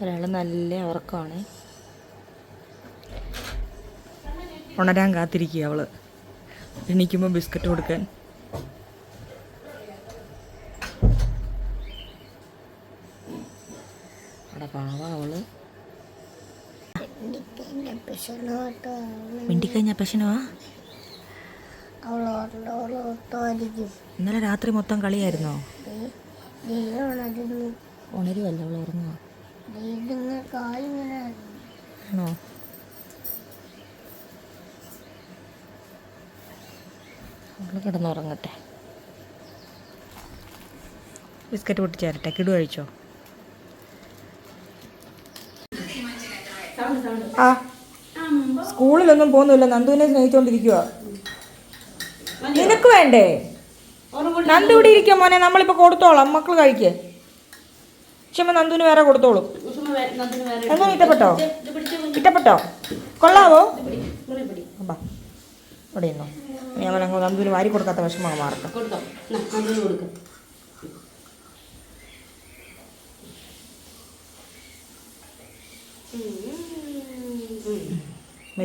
ഒരാൾ നല്ല ഉറക്കമാണ്, ഉണരാൻ കാത്തിരിക്കുക അവള്. എണീക്കുമ്പോൾ ബിസ്ക്കറ്റ് കൊടുക്കാൻ. അവിടെ പാവ അവള്. മിണ്ടിക്കഴിഞ്ഞ പെഷനുവാ. ഇന്നലെ രാത്രി മൊത്തം കളിയായിരുന്നോ? ഉണരുവല്ല, അവൾ ഉറങ്ങുക. ആണോ? അവള് കിടന്നുറങ്ങട്ടെ. ബിസ്ക്കറ്റ് പൊട്ടിച്ചേരട്ടെ. കിടു കഴിച്ചോ? ആ, സ്കൂളിലൊന്നും പോകുന്നില്ല, നന്ദുവിനെ സ്നേഹിച്ചോണ്ടിരിക്കുക. നിനക്ക് വേണ്ടേ? നന്ദു ഇവിടെ ഇരിക്കുക മോനെ, നമ്മളിപ്പോ കൊടുത്തോളാം, മക്കള് കഴിക്കേ. പക്ഷെ നന്ദുവിന് വേറെ കൊടുത്തോളും. എന്താ ഇഷ്ടപ്പെട്ടോ? ഇഷ്ടപ്പെട്ടോ? കൊള്ളാവോ? ഇവിടെ ഇരുന്നോ. ഞാൻ നന്ദുവിന് വാരി കൊടുക്കാത്ത വിഷമമാണ് മാർക്ക.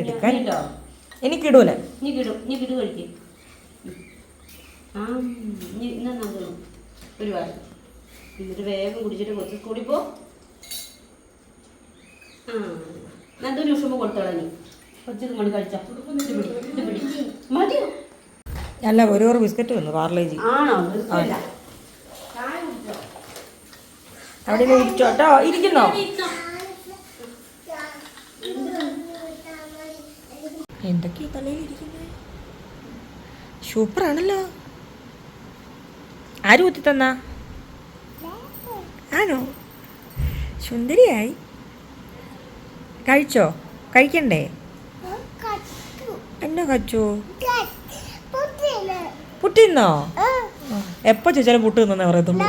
എടുക്കാൻ എനിക്കിടൂല. ഒരുപാട് എന്നിട്ട് വേഗം കുടിച്ചിട്ട് കുറച്ച് കൂടിപ്പോ. നന്ദു ഉഷുമ്പോ കൊടുത്തോളാം. നീ കുറച്ചത് മണി കഴിച്ചാ മതിയോ? അല്ല, ഒരു ബിസ്ക്കറ്റ് വന്നു പാർലേജി. ആണോ? അവിടെ ഇരിച്ചോട്ടോ. ഇരിക്കുന്നോ? എന്തൊക്കെയാ തലയിൽ ഇരിക്കുന്നത്? സൂപ്പറാണല്ലോ. ആര് കുത്തി തന്നാ? ആണോ? സുന്ദരിയായി. കഴിച്ചോ? കഴിക്കണ്ടേ? എന്നാ കച്ചോ? പുട്ടിന്നോ? എപ്പോ ചോദിച്ചാലും പുട്ട് തിന്നെ പറയത്തുള്ളൂ.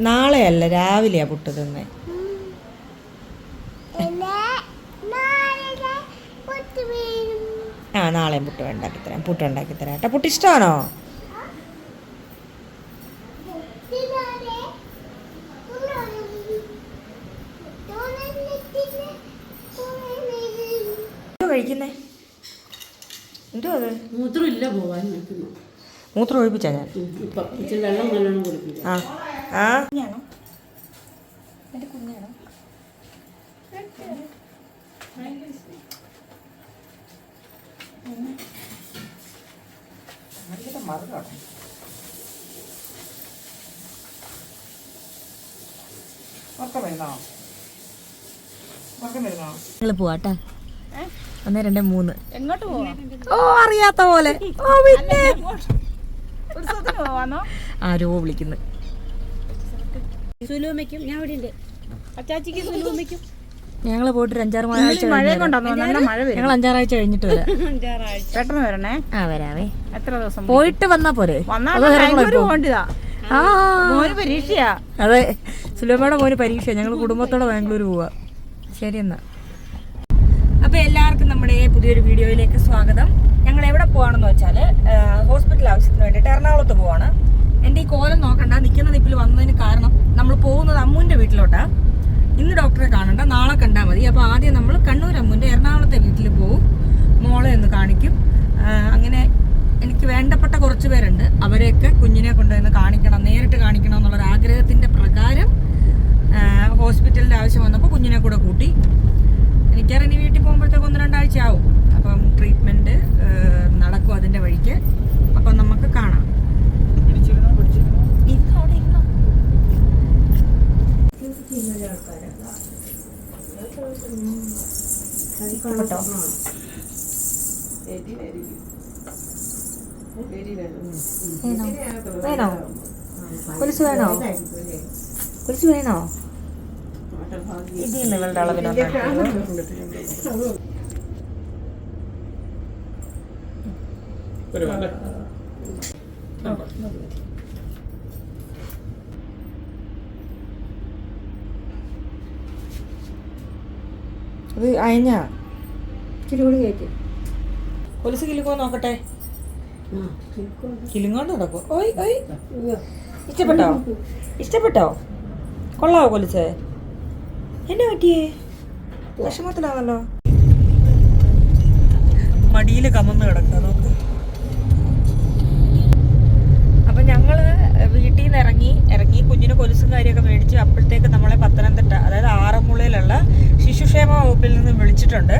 നാളെ അല്ല, രാവിലെയാ പുട്ട് തിന്നെ. ആ, നാളെയും പുട്ട് ഉണ്ടാക്കിത്തരാം. പുട്ട് ഉണ്ടാക്കിത്തരാം കേട്ടോ. പുട്ട് ഇഷ്ടമാണോ? കഴിക്കുന്നേ എന്തോ അത്? മൂത്രം ഇല്ല പോവാൻ. മൂത്രം ഒഴിപ്പിച്ചാ ഞാൻ. വെള്ളം നല്ലോണം കുടിപ്പിച്ചു. ആ, കുഞ്ഞാണോ? എൻ്റെ കുഞ്ഞാണോ? നിങ്ങൾ പോവാട്ടാ. 1 2 3. എങ്ങോട്ട് പോവാ? ഓ, അറിയാത്ത പോലെ. ഓ, പിന്നെ ആരോ വിളിക്കുന്നു. സുലൂമയ്ക്കും ഞാൻ ഇവിടെ ഉണ്ട്. അച്ചാച്ചിക്ക് സുലൂമയ്ക്കും ഞങ്ങള് പോയിട്ട് 5-6 ആഴ്ച. ഞങ്ങൾ 5-6 ആഴ്ച കഴിഞ്ഞിട്ട് വരാം. പെട്ടെന്ന് വരണേ. ആ, വരാവേ. എത്ര ദിവസം പോയിട്ട് വന്നാ പോരെ? പരീക്ഷയാ. അതെ, സുലഭയുടെ മോന് പരീക്ഷ. ഞങ്ങൾ കുടുംബത്തോടെ ബാംഗ്ലൂർ പോവാ. ശരി എന്നാ. അപ്പൊ എല്ലാവർക്കും നമ്മുടെ പുതിയൊരു വീഡിയോയിലേക്ക് സ്വാഗതം. ഞങ്ങൾ എവിടെ പോവാണെന്ന് വെച്ചാല് ഹോസ്പിറ്റൽ ആവശ്യത്തിന് വേണ്ടിയിട്ട് എറണാകുളത്ത് പോവാണ്. എന്റെ ഈ കോലം നോക്കണ്ട, നിൽക്കുന്ന നിപ്പിൽ വന്നതിന് കാരണം നമ്മൾ പോകുന്നത് അമ്മുവിന്റെ വീട്ടിലോട്ടാ. ഇന്ന് ഡോക്ടറെ കാണണ്ട, നാളെ കണ്ടാൽ മതി. അപ്പോൾ ആദ്യം നമ്മൾ കണ്ണൂർ അമ്മുവിൻ്റെ എറണാകുളത്തെ വീട്ടിൽ പോവും, മോളെ ഒന്ന് കാണിക്കും. അങ്ങനെ എനിക്ക് വേണ്ടപ്പെട്ട കുറച്ച് പേരുണ്ട്, അവരെയൊക്കെ കുഞ്ഞിനെ കൊണ്ടുവന്ന് കാണിക്കണം, നേരിട്ട് കാണിക്കണം എന്നുള്ളൊരു ആഗ്രഹത്തിൻ്റെ പ്രകാരം ഹോസ്പിറ്റലിൻ്റെ ആവശ്യം വന്നപ്പോൾ കുഞ്ഞിനെ കൂടെ കൂട്ടി. എനിക്കറിയാം ഇനി വീട്ടിൽ പോകുമ്പോഴത്തേക്ക് 1-2 ആഴ്ച ആവും. അപ്പം ട്രീറ്റ്മെൻറ്റ് നടക്കും അതിൻ്റെ വഴിക്ക്. അപ്പം നമുക്ക് കാണാം. വേണോ? കുരിശ് വേണോ? കുരിശ് വേണോ? ഇതിൽ നിങ്ങളുടെ അളവിനൊക്കെ അത് അയഞ്ഞ ഇച്ചിരി കൂടി കയറ്റി. കൊലുസ് കിലുക്കോ നോക്കട്ടെ. കിലുങ്ങോണ്ട് നടക്കും. ഓയ് ഓയ്, ഇഷ്ടപ്പെട്ടോ? ഇഷ്ടപ്പെട്ടോ? കൊള്ളാവോ കൊലിച്ചേ? എന്നെ പറ്റിയേ? വിഷമത്തിലാണല്ലോ. മടിയിൽ കമന്ന് കിടക്കുക നോക്ക്. അപ്പം ഞങ്ങൾ വീട്ടിൽ നിന്ന് ഇറങ്ങി കുഞ്ഞിന് കൊലുസും കാര്യമൊക്കെ മേടിച്ച് അപ്പോഴത്തേക്ക് നമ്മളെ പത്തനംതിട്ട, അതായത് ആറന്മുളയിലുള്ള ശിശുക്ഷേമ വകുപ്പിൽ നിന്ന് വിളിച്ചിട്ടുണ്ട്.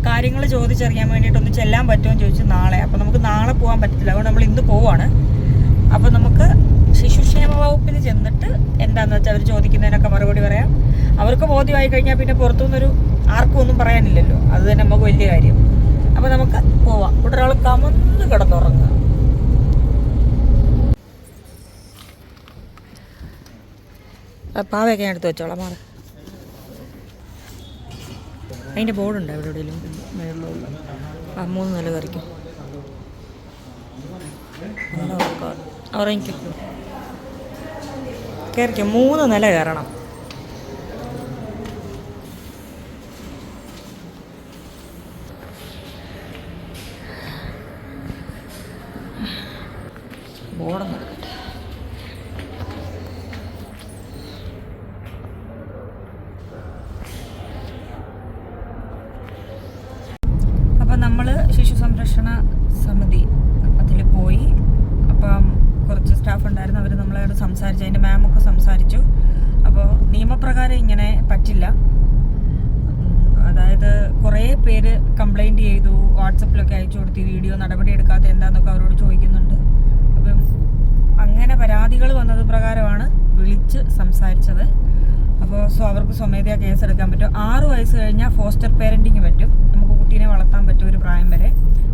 കാര്യങ്ങൾ ചോദിച്ചറിയാൻ വേണ്ടിയിട്ടൊന്ന് ചെല്ലാൻ പറ്റുമോ എന്ന് ചോദിച്ചു നാളെ. അപ്പോൾ നമുക്ക് നാളെ പോകാൻ പറ്റില്ല, അതുകൊണ്ട് നമ്മൾ ഇന്ന് പോവാണ്. അപ്പോൾ നമുക്ക് ശിശുക്ഷേമ വകുപ്പിൽ ചെന്നിട്ട് എന്താണെന്ന് വെച്ചാൽ അവർ ചോദിക്കുന്നതിനൊക്കെ മറുപടി പറയാം. അവർക്ക് ബോധ്യമായി കഴിഞ്ഞാൽ പിന്നെ പുറത്തുനിന്നൊരു ആർക്കും ഒന്നും പറയാനില്ലല്ലോ, അത് തന്നെ നമുക്ക് വലിയ കാര്യം. അപ്പോൾ നമുക്ക് പോവാം. ഇവിടെ ഒരാൾ കമന്ന് കിടന്നുറങ്ങുക. പാവയൊക്കെ ഞാൻ എടുത്ത് വെച്ചോളാം മാറി. അതിൻ്റെ ബോർഡുണ്ട് എവിടെ എവിടെയെങ്കിലും? 3 നില കയറിക്കും. ഉറങ്ങിക്കും, കയറിക്കും. 3 നില കയറണം. ബോർഡൊന്നും എടുക്കട്ടെ. അപ്പം നമ്മൾ ശിശു സംരക്ഷണ സമിതി അതിൽ പോയി. അപ്പം കുറച്ച് സ്റ്റാഫ് ഉണ്ടായിരുന്നു, അവർ നമ്മളോട് സംസാരിച്ചു. അതിൻ്റെ മാമൊക്കെ സംസാരിച്ചു. അപ്പോൾ നിയമപ്രകാരം ഇങ്ങനെ പറ്റില്ല. അതായത് കുറേ പേര് കംപ്ലൈൻറ്റ് ചെയ്തു, വാട്സപ്പിലൊക്കെ അയച്ചു കൊടുത്ത് വീഡിയോ നടപടി എടുക്കാത്ത എന്താണെന്നൊക്കെ അവരോട് ചോദിക്കുന്നുണ്ട്. അപ്പം അങ്ങനെ പരാതികൾ വന്നത് പ്രകാരമാണ് വിളിച്ച് സംസാരിച്ചത്. അപ്പോൾ അവർക്ക് സ്വമേധയാ കേസ് എടുക്കാൻ പറ്റും. 6 വയസ്സ് കഴിഞ്ഞാൽ ഫോസ്റ്റർ പേരൻറ്റിങ് പറ്റും. നമുക്ക് കുട്ടീനെ വളർത്താൻ പറ്റും ഒരു പ്രായം വരെ.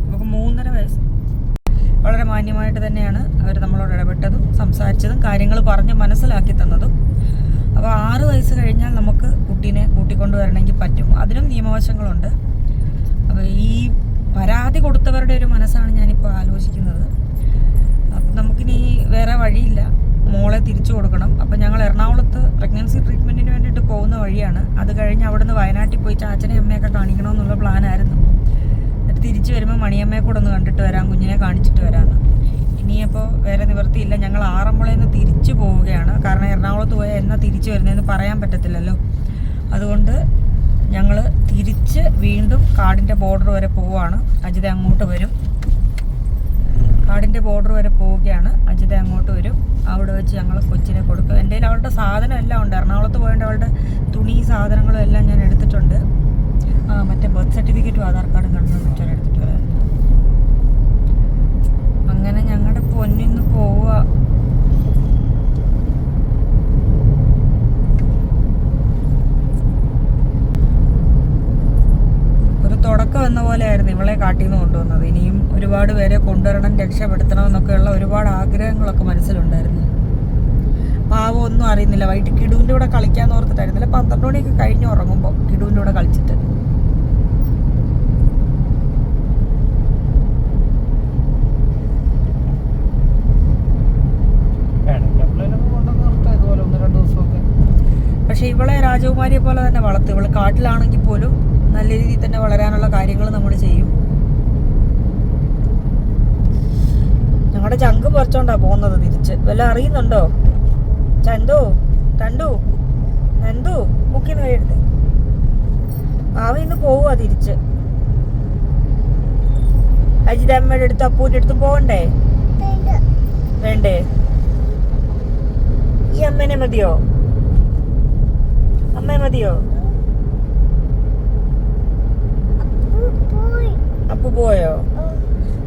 നമുക്ക് 3.5 വയസ്സ്. വളരെ മാന്യമായിട്ട് തന്നെയാണ് അവർ നമ്മളോട് ഇടപെട്ടതും സംസാരിച്ചതും കാര്യങ്ങൾ പറഞ്ഞ് മനസ്സിലാക്കി തന്നതും. അപ്പോൾ 6 വയസ്സ് കഴിഞ്ഞാൽ നമുക്ക് കുട്ടീനെ കൂട്ടിക്കൊണ്ടുവരണമെങ്കിൽ പറ്റും. അതിനും നിയമവശങ്ങളുണ്ട്. അപ്പോൾ ഈ പരാതി കൊടുത്തവരുടെ ഒരു മനസ്സാണ് ഞാനിപ്പോൾ ആലോചിക്കുന്നത്. അപ്പം നമുക്കിനി വേറെ വഴിയില്ല, മോളെ തിരിച്ചു കൊടുക്കണം. അപ്പം ഞങ്ങൾ എറണാകുളത്ത് പ്രഗ്നൻസി ട്രീറ്റ്മെൻറ്റിന് വേണ്ടിയിട്ട് പോകുന്ന വഴിയാണ്. അത് കഴിഞ്ഞ് അവിടെ നിന്ന് വയനാട്ടിൽ പോയി ചാച്ചനെ അമ്മയൊക്കെ കാണിക്കണമെന്നുള്ള പ്ലാനായിരുന്നു. എന്നിട്ട് തിരിച്ചു വരുമ്പോൾ മണിയമ്മയെ കൂടെ ഒന്ന് കണ്ടിട്ട് വരാം, കുഞ്ഞിനെ കാണിച്ചിട്ട് വരാമെന്ന്. ഇനിയപ്പോൾ വേറെ നിവൃത്തിയില്ല. ഞങ്ങൾ ആറന്മുളയിൽ നിന്ന് തിരിച്ചു പോവുകയാണ്. കാരണം എറണാകുളത്ത് പോയാൽ എന്നാ തിരിച്ചു വരുന്നതെന്ന് പറയാൻ പറ്റത്തില്ലല്ലോ. അതുകൊണ്ട് ഞങ്ങൾ തിരിച്ച് വീണ്ടും കാടിൻ്റെ ബോർഡർ വരെ പോവുകയാണ്. അജിത അങ്ങോട്ട് വരും. കാടിൻ്റെ ബോർഡർ വരെ പോവുകയാണ്. അജിത അങ്ങോട്ട് വരും. അവിടെ വെച്ച് ഞങ്ങൾ കൊച്ചിനെ കൊടുക്കും. എൻ്റെ കയ്യിൽ അവളുടെ സാധനം എല്ലാം ഉണ്ട്. എറണാകുളത്ത് പോയിട്ട് അവളുടെ തുണി സാധനങ്ങളും എല്ലാം ഞാൻ എടുത്തിട്ടുണ്ട്. മറ്റേ ബർത്ത് സർട്ടിഫിക്കറ്റും ആധാർ കാർഡും കണ്ടു വെച്ചാൽ എടുത്തിട്ട് വരാം. അങ്ങനെ ഞങ്ങളുടെ പൊന്നിന്ന് പോവുക. ഒരു തുടക്കം എന്ന പോലെ ആയിരുന്നു ഇവളെ കാട്ടിൽ നിന്ന് കൊണ്ടുവന്നത്. ഇനിയും ഒരുപാട് പേരെ കൊണ്ടുവരണം, രക്ഷപ്പെടുത്തണം എന്നൊക്കെയുള്ള ഒരുപാട് ആഗ്രഹങ്ങളൊക്കെ മനസ്സിലുണ്ടായിരുന്നു. പാവം ഒന്നും അറിയുന്നില്ല. വൈകിട്ട് കിടുവിൻ്റെ കൂടെ കളിക്കാന്ന് ഓർത്തിട്ടായിരുന്നില്ല. 12 മണിയൊക്കെ കഴിഞ്ഞ് ഉറങ്ങുമ്പോൾ കിടുവിൻ്റെ കൂടെ കളിച്ചിട്ട്. പക്ഷെ ഇവളെ രാജകുമാരിയെ പോലെ തന്നെ വളർത്തും. ഇവള് കാട്ടിലാണെങ്കിൽ പോലും നല്ല രീതിയിൽ തന്നെ വളരാനുള്ള കാര്യങ്ങൾ നമ്മൾ ചെയ്യും. ഞങ്ങളുടെ ചങ്ക് പറിച്ചോണ്ടാ പോകുന്നത് തിരിച്ച്. വല്ല അറിയുന്നുണ്ടോ? ചന്തു, തണ്ടു, നന്ദു, മുക്കിന്ന് കഴിയെടുത്ത് അവ ഇന്ന് പോവുക തിരിച്ച്. അജിതമ്മയുടെ അടുത്ത് അപ്പൂൻ്റെ അടുത്ത് പോകണ്ടേ? വേണ്ടേ? ഈ അമ്മേനെ മതിയോ? അമ്മ മതിയോ? അപ്പു പോയോ?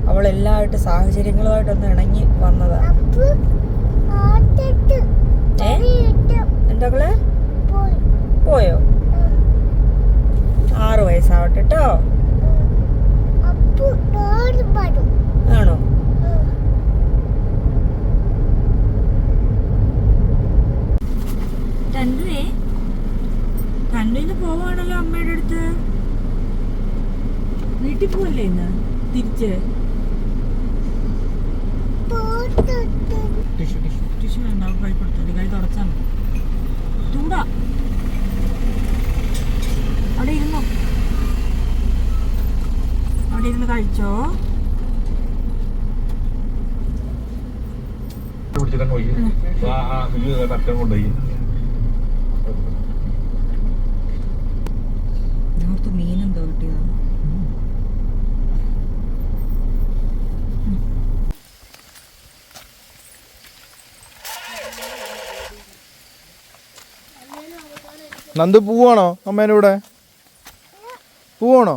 അവളെല്ലാമായിട്ട് സാഹചര്യങ്ങളുമായിട്ടൊന്ന് ഇണങ്ങി വന്നതാ. എന്താ പോയോ? 6 വയസ്സാവട്ടെ കേട്ടോ. ആണോ? കണ്ടുവിന് പോവാണല്ലോ അമ്മയുടെ അടുത്ത്. വീട്ടിൽ പോവല്ലേ ഇന്ന് തിരിച്ച്? ടിഷ്യൂ വേണ്ട, കൈ കൊടുത്തത് കൈ തുടച്ചാൽ മതി. ചൂടാ. അവിടെ ഇരുന്നോ, അവിടെ ഇരുന്ന് കഴിച്ചോ. നന്ദു പോവാണോ അമ്മേൻ്റെ കൂടെ? പോവാണോ?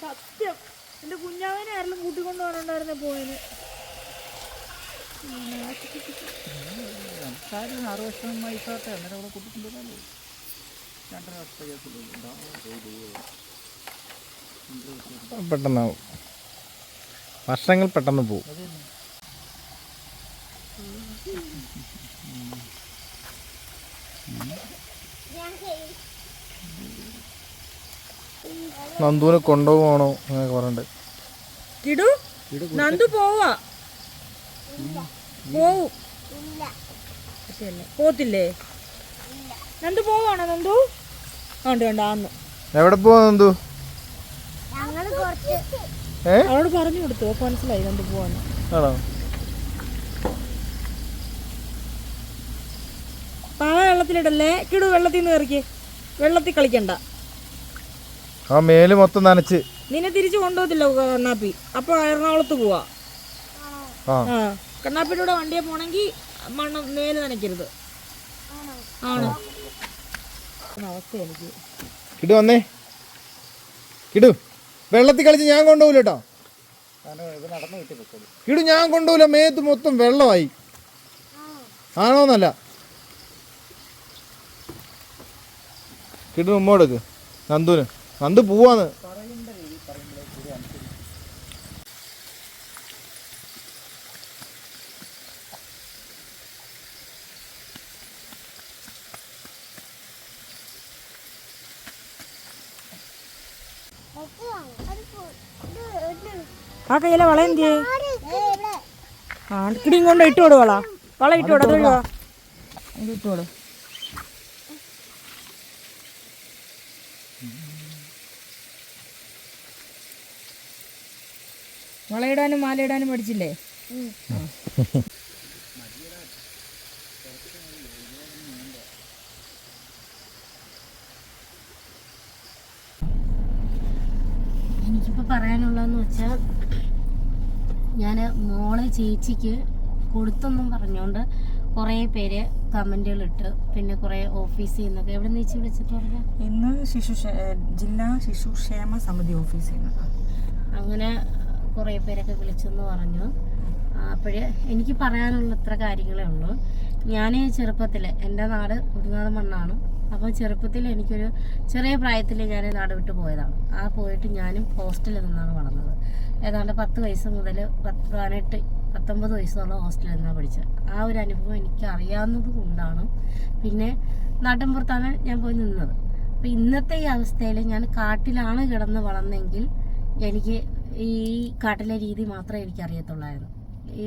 സത്യം എന്റെ കുഞ്ഞാവനെ ആരെങ്കിലും കൂട്ടിക്കൊണ്ട് പോകാനുണ്ടായിരുന്നേ പോയതിന്. 6 വർഷം വയസ്സാട്ടെ അന്നേരം അവിടെ കൂട്ടിക്കൊണ്ടുവരാമല്ലോ. 2.5 പെട്ടെന്നാവും, വർഷങ്ങൾ പെട്ടെന്ന് പോവും. നന്ദുവിനെ കൊണ്ടുപോകണോ അങ്ങനെ പറഞ്ഞിട്ട്. കിടു നന്ദു പോവാ പോവും പോത്തില്ലേ? നന്ദു പോവാണോ? നന്ദു ഉണ്ട് ഉണ്ട് ആന്ന്. എവിടെ പോവാ നന്ദു? അവളോട് പറഞ്ഞു കൊടുത്തു, അപ്പൊ മനസ്സിലായി നന്ദു പോവാന്ന്. ആണോ? പാവ വെള്ളത്തിലിടല്ലേ കിടു, വെള്ളത്തിൽ നിന്ന് കയറിക്ക്, വെള്ളത്തിൽ കളിക്കണ്ട. ആ മേല് മൊത്തം നനച്ച്. നിന്നെ തിരിച്ചു കൊണ്ടുപോകത്തില്ല കണ്ണാപ്പി, അപ്പൊ എറണാകുളത്ത് പോവാ. ആ കണ്ണാപ്പിയുടെ കൂടെ വണ്ടിയെ പോണെങ്കിൽ മണ്ണ് മേല് നനയ്ക്കരുത്. ആണോ? അവസ്ഥ എനിക്ക് കിടു വന്നേ. കിടു വെള്ളത്തിൽ കളിച്ച് ഞാൻ കൊണ്ടുപോകില്ല കേട്ടോ. കിടു ഞാൻ കൊണ്ടുപോകില്ല, മേത്ത് മൊത്തം വെള്ളമായി. ആണോന്നല്ല. കിടു മുമ്പോടേക്ക് നന്ദുന്. നന്ദു പോവാന്ന്. ആ കയ്യിലെ വള എന്തിയേ? ആ കിടിയും കൊണ്ട് ഇട്ടോട് വള, വള ഇട്ടോട്. അത് ഒഴിവാ, ഇട്ടോട്. വളയിടാനും മാലയിടാനും പഠിച്ചില്ലേ? എനിക്കിപ്പോൾ പറയാനുള്ളതെന്ന് വെച്ചാൽ, ഞാൻ മോളെ ചേച്ചിക്ക് കൊടുത്തെന്നും പറഞ്ഞുകൊണ്ട് കുറേ പേര് കമൻറ്റുകളിട്ട്, പിന്നെ കുറേ ഓഫീസിൽ നിന്നൊക്കെ. എവിടെ നിന്ന് ചേച്ചി വിളിച്ചിട്ട് പറഞ്ഞാൽ? ഇന്ന് ജില്ലാ ശിശുക്ഷേമ സമിതി ഓഫീസിൽ നിന്ന് അങ്ങനെ കുറേ പേരൊക്കെ വിളിച്ചെന്ന് പറഞ്ഞു. അപ്പോഴേ എനിക്ക് പറയാനുള്ള ഇത്ര കാര്യങ്ങളേ ഉള്ളൂ. ഞാൻ ചെറുപ്പത്തിൽ, എൻ്റെ നാട് ഉടുങ്ങാട് മണ്ണാണ്. അപ്പോൾ ചെറുപ്പത്തിൽ എനിക്കൊരു ചെറിയ പ്രായത്തിൽ ഞാൻ നാട് വിട്ട് പോയതാണ്. ആ പോയിട്ട് ഞാനും ഹോസ്റ്റലിൽ നിന്നാണ് വളർന്നത്. ഏതാണ്ട് 10 വയസ്സ് മുതൽ 19 വയസ്സോളം ഹോസ്റ്റലിൽ നിന്നാണ് പഠിച്ചത്. ആ ഒരു അനുഭവം എനിക്ക് അറിയാവുന്നത് കൊണ്ടാണ് പിന്നെ നാട്ടിൻപുറത്താണ് ഞാൻ പോയി നിന്നത്. അപ്പോൾ ഇന്നത്തെ ഈ അവസ്ഥയിൽ ഞാൻ കാട്ടിലാണ് കിടന്ന് വളർന്നെങ്കിൽ എനിക്ക് ഈ കാട്ടിലെ രീതി മാത്രമേ എനിക്കറിയത്തുള്ളായിരുന്നു. ഈ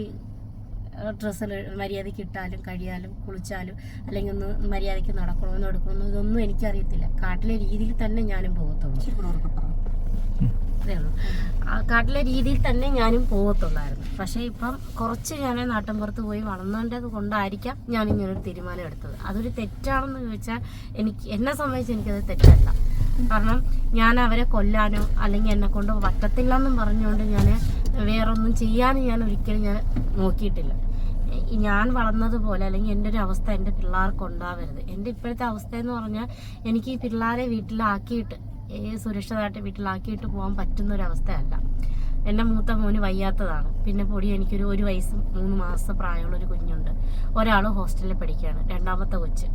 ഡ്രസ്സിൽ മര്യാദയ്ക്ക് ഇട്ടാലും കഴിയാലും കുളിച്ചാലും അല്ലെങ്കിൽ ഒന്ന് മര്യാദയ്ക്ക് നടക്കണമെന്നോ എടുക്കണമെന്നോ ഇതൊന്നും എനിക്കറിയത്തില്ല. കാട്ടിലെ രീതിയിൽ തന്നെ ഞാനും പോകത്തുള്ളൂ. അതേ ഉള്ളൂ. ആ കാട്ടിലെ രീതിയിൽ തന്നെ ഞാനും പോകത്തുള്ളായിരുന്നു. പക്ഷേ ഇപ്പം കുറച്ച് ഞാൻ നാട്ടിൻപുറത്ത് പോയി വളർന്നതിൻ്റെ കൊണ്ടായിരിക്കാം ഞാനിങ്ങനൊരു തീരുമാനം എടുത്തത്. അതൊരു തെറ്റാണെന്ന് ചോദിച്ചാൽ എന്നെ സംബന്ധിച്ച് എനിക്കത് തെറ്റല്ല. കാരണം ഞാൻ അവരെ കൊല്ലാനോ അല്ലെങ്കിൽ എന്നെ കൊണ്ട് പറ്റത്തില്ല എന്നും പറഞ്ഞുകൊണ്ട് ഞാൻ വേറൊന്നും ചെയ്യാനും ഞാൻ ഒരിക്കലും നോക്കിയിട്ടില്ല. ഞാൻ വളർന്നതുപോലെ അല്ലെങ്കിൽ എൻ്റെ ഒരു അവസ്ഥ എൻ്റെ പിള്ളേർക്ക് ഉണ്ടാവരുത്. എൻ്റെ ഇപ്പോഴത്തെ അവസ്ഥ എന്ന് പറഞ്ഞാൽ എനിക്ക് ഈ പിള്ളേരെ വീട്ടിലാക്കിയിട്ട് സുരക്ഷിതമായിട്ട് വീട്ടിലാക്കിയിട്ട് പോകാൻ പറ്റുന്നൊരവസ്ഥയല്ല. എൻ്റെ മൂത്ത മോന് വയ്യാത്തതാണ്. പിന്നെ എനിക്കൊരു 1 വയസ്സും 3 മാസം പ്രായമുള്ളൊരു കുഞ്ഞുണ്ട്. ഒരാൾ ഹോസ്റ്റലിൽ പഠിക്കുകയാണ്, രണ്ടാമത്തെ കൊച്ച്.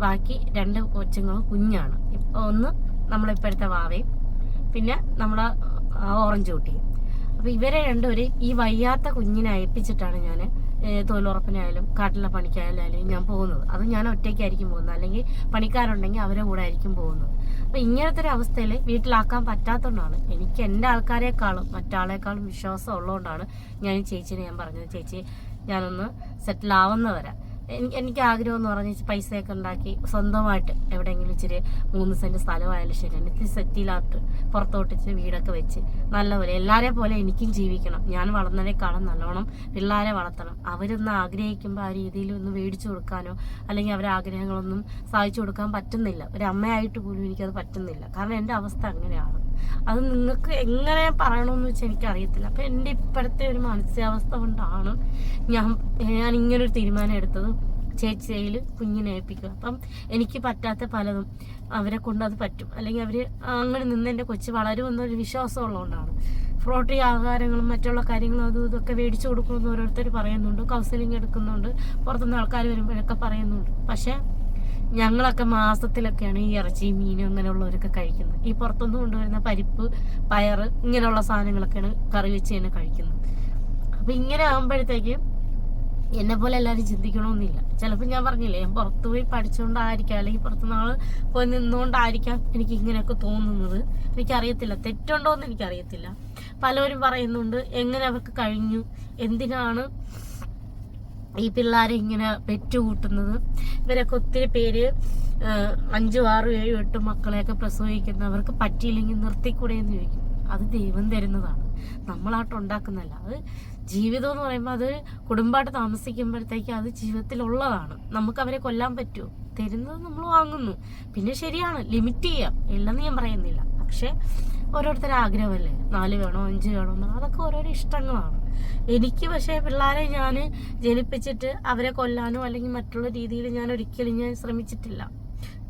ബാക്കി 2 കൊച്ചുങ്ങളും കുഞ്ഞാണ്. ഒന്ന് നമ്മളിപ്പോഴത്തെ വാവയും പിന്നെ നമ്മുടെ ഓറഞ്ച് കുട്ടിയും. അപ്പോൾ ഇവരെ രണ്ടുപേരും ഈ വയ്യാത്ത കുഞ്ഞിനെ അയപ്പിച്ചിട്ടാണ് ഞാൻ തൊഴിലുറപ്പിനായാലും കാട്ടിലെ പണിക്കായാലും ഞാൻ പോകുന്നത്. അത് ഞാൻ ഒറ്റയ്ക്കായിരിക്കും പോകുന്നത്, അല്ലെങ്കിൽ പണിക്കാരുണ്ടെങ്കിൽ അവരെ കൂടെ ആയിരിക്കും പോകുന്നത്. അപ്പോൾ ഇങ്ങനത്തെ ഒരു അവസ്ഥയിൽ വീട്ടിലാക്കാൻ പറ്റാത്തതുകൊണ്ടാണ് എനിക്ക് എൻ്റെ ആൾക്കാരെക്കാളും മറ്റാളെക്കാളും വിശ്വാസം ഉള്ളതുകൊണ്ടാണ് ഞാൻ ഈ ചേച്ചീനെ ഞാൻ പറഞ്ഞത്, ചേച്ചി ഞാനൊന്ന് സെറ്റിൽ ആവുന്നവരെ എനിക്ക് ആഗ്രഹം എന്ന് പറഞ്ഞാൽ പൈസയൊക്കെ ഉണ്ടാക്കി സ്വന്തമായിട്ട് എവിടെയെങ്കിലും ഇച്ചിരി 3 സെൻറ്റ് സ്ഥലമായാലും ശരി എനിക്ക് സെറ്റിലായിട്ട് പുറത്തോട്ട് ഇച്ചിരി വീടൊക്കെ വെച്ച് നല്ലപോലെ എല്ലാവരെ പോലെ എനിക്കും ജീവിക്കണം. ഞാൻ വളർന്നതിനേക്കാളും നല്ലോണം പിള്ളേരെ വളർത്തണം. അവരൊന്ന് ആഗ്രഹിക്കുമ്പോൾ ആ രീതിയിൽ ഒന്ന് മേടിച്ചു കൊടുക്കാനോ അല്ലെങ്കിൽ അവരുടെ ആഗ്രഹങ്ങളൊന്നും സാധിച്ചു കൊടുക്കാൻ പറ്റുന്നില്ല. ഒരു അമ്മയായിട്ട് പോലും എനിക്കത് പറ്റുന്നില്ല. കാരണം എൻ്റെ അവസ്ഥ അങ്ങനെയാണ്. അത് നിങ്ങൾക്ക് എങ്ങനെ പറയണമെന്ന് വെച്ചാൽ എനിക്കറിയത്തില്ല. അപ്പം എൻ്റെ ഇപ്പോഴത്തെ ഒരു മാനസികാവസ്ഥ കൊണ്ടാണ് ഞാൻ ഇങ്ങനൊരു തീരുമാനം എടുത്തത്. ചേച്ചിയിൽ കുഞ്ഞിനെ ഏൽപ്പിക്കുക. അപ്പം എനിക്ക് പറ്റാത്ത പലതും അവരെ കൊണ്ട് അത് പറ്റും, അല്ലെങ്കിൽ അവർ അങ്ങനെ നിന്ന് എൻ്റെ കൊച്ച് വളരുമെന്നൊരു വിശ്വാസം ഉള്ളതുകൊണ്ടാണ്. പ്രോട്ടീൻ ആഹാരങ്ങളും മറ്റുള്ള കാര്യങ്ങളും അതും ഇതൊക്കെ മേടിച്ചു കൊടുക്കുമെന്ന് ഓരോരുത്തർ പറയുന്നുണ്ട്, കൗൺസിലിംഗ് എടുക്കുന്നുണ്ട്, പുറത്തുനിന്ന് ആൾക്കാർ വരുമ്പോഴൊക്കെ പറയുന്നുണ്ട്. പക്ഷേ ഞങ്ങളൊക്കെ മാസത്തിലൊക്കെയാണ് ഈ ഇറച്ചി മീനും അങ്ങനെയുള്ളവരൊക്കെ കഴിക്കുന്നത്. ഈ പുറത്തുനിന്ന് കൊണ്ടുവരുന്ന പരിപ്പ് പയറ് ഇങ്ങനെയുള്ള സാധനങ്ങളൊക്കെയാണ് കറി വെച്ച് തന്നെ കഴിക്കുന്നത്. അപ്പം ഇങ്ങനെ ആകുമ്പോഴത്തേക്ക് എന്നെ പോലെ എല്ലാവരും ചിന്തിക്കണമെന്നില്ല. ചിലപ്പോൾ ഞാൻ പറഞ്ഞില്ലേ, ഞാൻ പുറത്തു പോയി പഠിച്ചുകൊണ്ടായിരിക്കാം, അല്ലെങ്കിൽ പുറത്തുനിന്നാൾ പോയി നിന്നുകൊണ്ടായിരിക്കാം എനിക്ക് ഇങ്ങനെയൊക്കെ തോന്നുന്നത്. എനിക്കറിയത്തില്ല, തെറ്റുണ്ടോയെന്ന് എനിക്കറിയത്തില്ല. പലരും പറയുന്നുണ്ട് എങ്ങനെ അവർക്ക് കഴിഞ്ഞു, എന്തിനാണ് ഈ പിള്ളേരെ ഇങ്ങനെ പെറ്റുകൂട്ടുന്നത്. ഇവരൊക്കെ ഒത്തിരി പേര് 5, 6, 7, 8 മക്കളെയൊക്കെ പ്രസവിക്കുന്നവർക്ക് പറ്റിയില്ലെങ്കിൽ നിർത്തിക്കൂടെ എന്ന് ചോദിക്കും. അത് ദൈവം തരുന്നതാണ്, നമ്മളായിട്ട് ഉണ്ടാക്കുന്നതല്ല. അത് ജീവിതം എന്ന് പറയുമ്പോൾ അത് കുടുംബമായിട്ട് താമസിക്കുമ്പോഴത്തേക്ക് അത് ജീവിതത്തിലുള്ളതാണ്. നമുക്ക് അവരെ കൊല്ലാൻ പറ്റുമോ? തരുന്നത് നമ്മൾ വാങ്ങുന്നു. പിന്നെ ശരിയാണ്, ലിമിറ്റ് ചെയ്യാം, ഇല്ലെന്ന് ഞാൻ പറയുന്നില്ല. പക്ഷെ ഓരോരുത്തരുടെ ആഗ്രഹമല്ലേ, 4 വേണോ 5 വേണോ എന്ന്, അതൊക്കെ ഓരോരോ ഇഷ്ടങ്ങളാണ്. എനിക്ക് പക്ഷേ പിള്ളേരെ ഞാൻ ജനിപ്പിച്ചിട്ട് അവരെ കൊല്ലാനോ അല്ലെങ്കിൽ മറ്റുള്ള രീതിയിൽ ഞാൻ ഒരിക്കലും ശ്രമിച്ചിട്ടില്ല.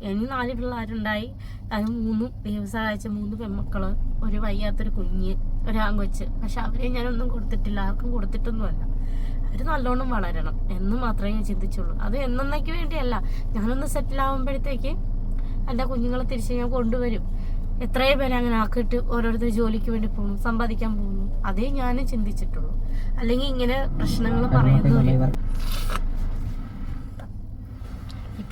എനിക്ക് 4 പിള്ളേരുണ്ടായി. അത് 3 ദൈവം സഹായിച്ച 3 പെൺമക്കള്, ഒരു വയ്യാത്തൊരു കുഞ്ഞ്, ഒരു ആൺകൊച്ച്. പക്ഷെ അവരെ ഞാനൊന്നും കൊടുത്തിട്ടില്ല, ആർക്കും കൊടുത്തിട്ടൊന്നുമല്ല. അവർ നല്ലോണം വളരണം എന്ന് മാത്രമേ ഞാൻ ചിന്തിച്ചുള്ളൂ. അത് എന്നേക്ക് വേണ്ടിയല്ല, ഞാനൊന്ന് സെറ്റിലാവുമ്പോഴത്തേക്ക് എൻ്റെ കുഞ്ഞുങ്ങളെ തിരിച്ച് ഞാൻ കൊണ്ടുവരും. എത്രയോ പേരെ അങ്ങനെ ആക്കിയിട്ട് ഓരോരുത്തർ ജോലിക്ക് വേണ്ടി പോകുന്നു, സമ്പാദിക്കാൻ പോകുന്നു. അതേ ഞാനും ചിന്തിച്ചിട്ടുള്ളൂ. അല്ലെങ്കിൽ ഇങ്ങനെ പ്രശ്നങ്ങൾ പറയുന്നവരും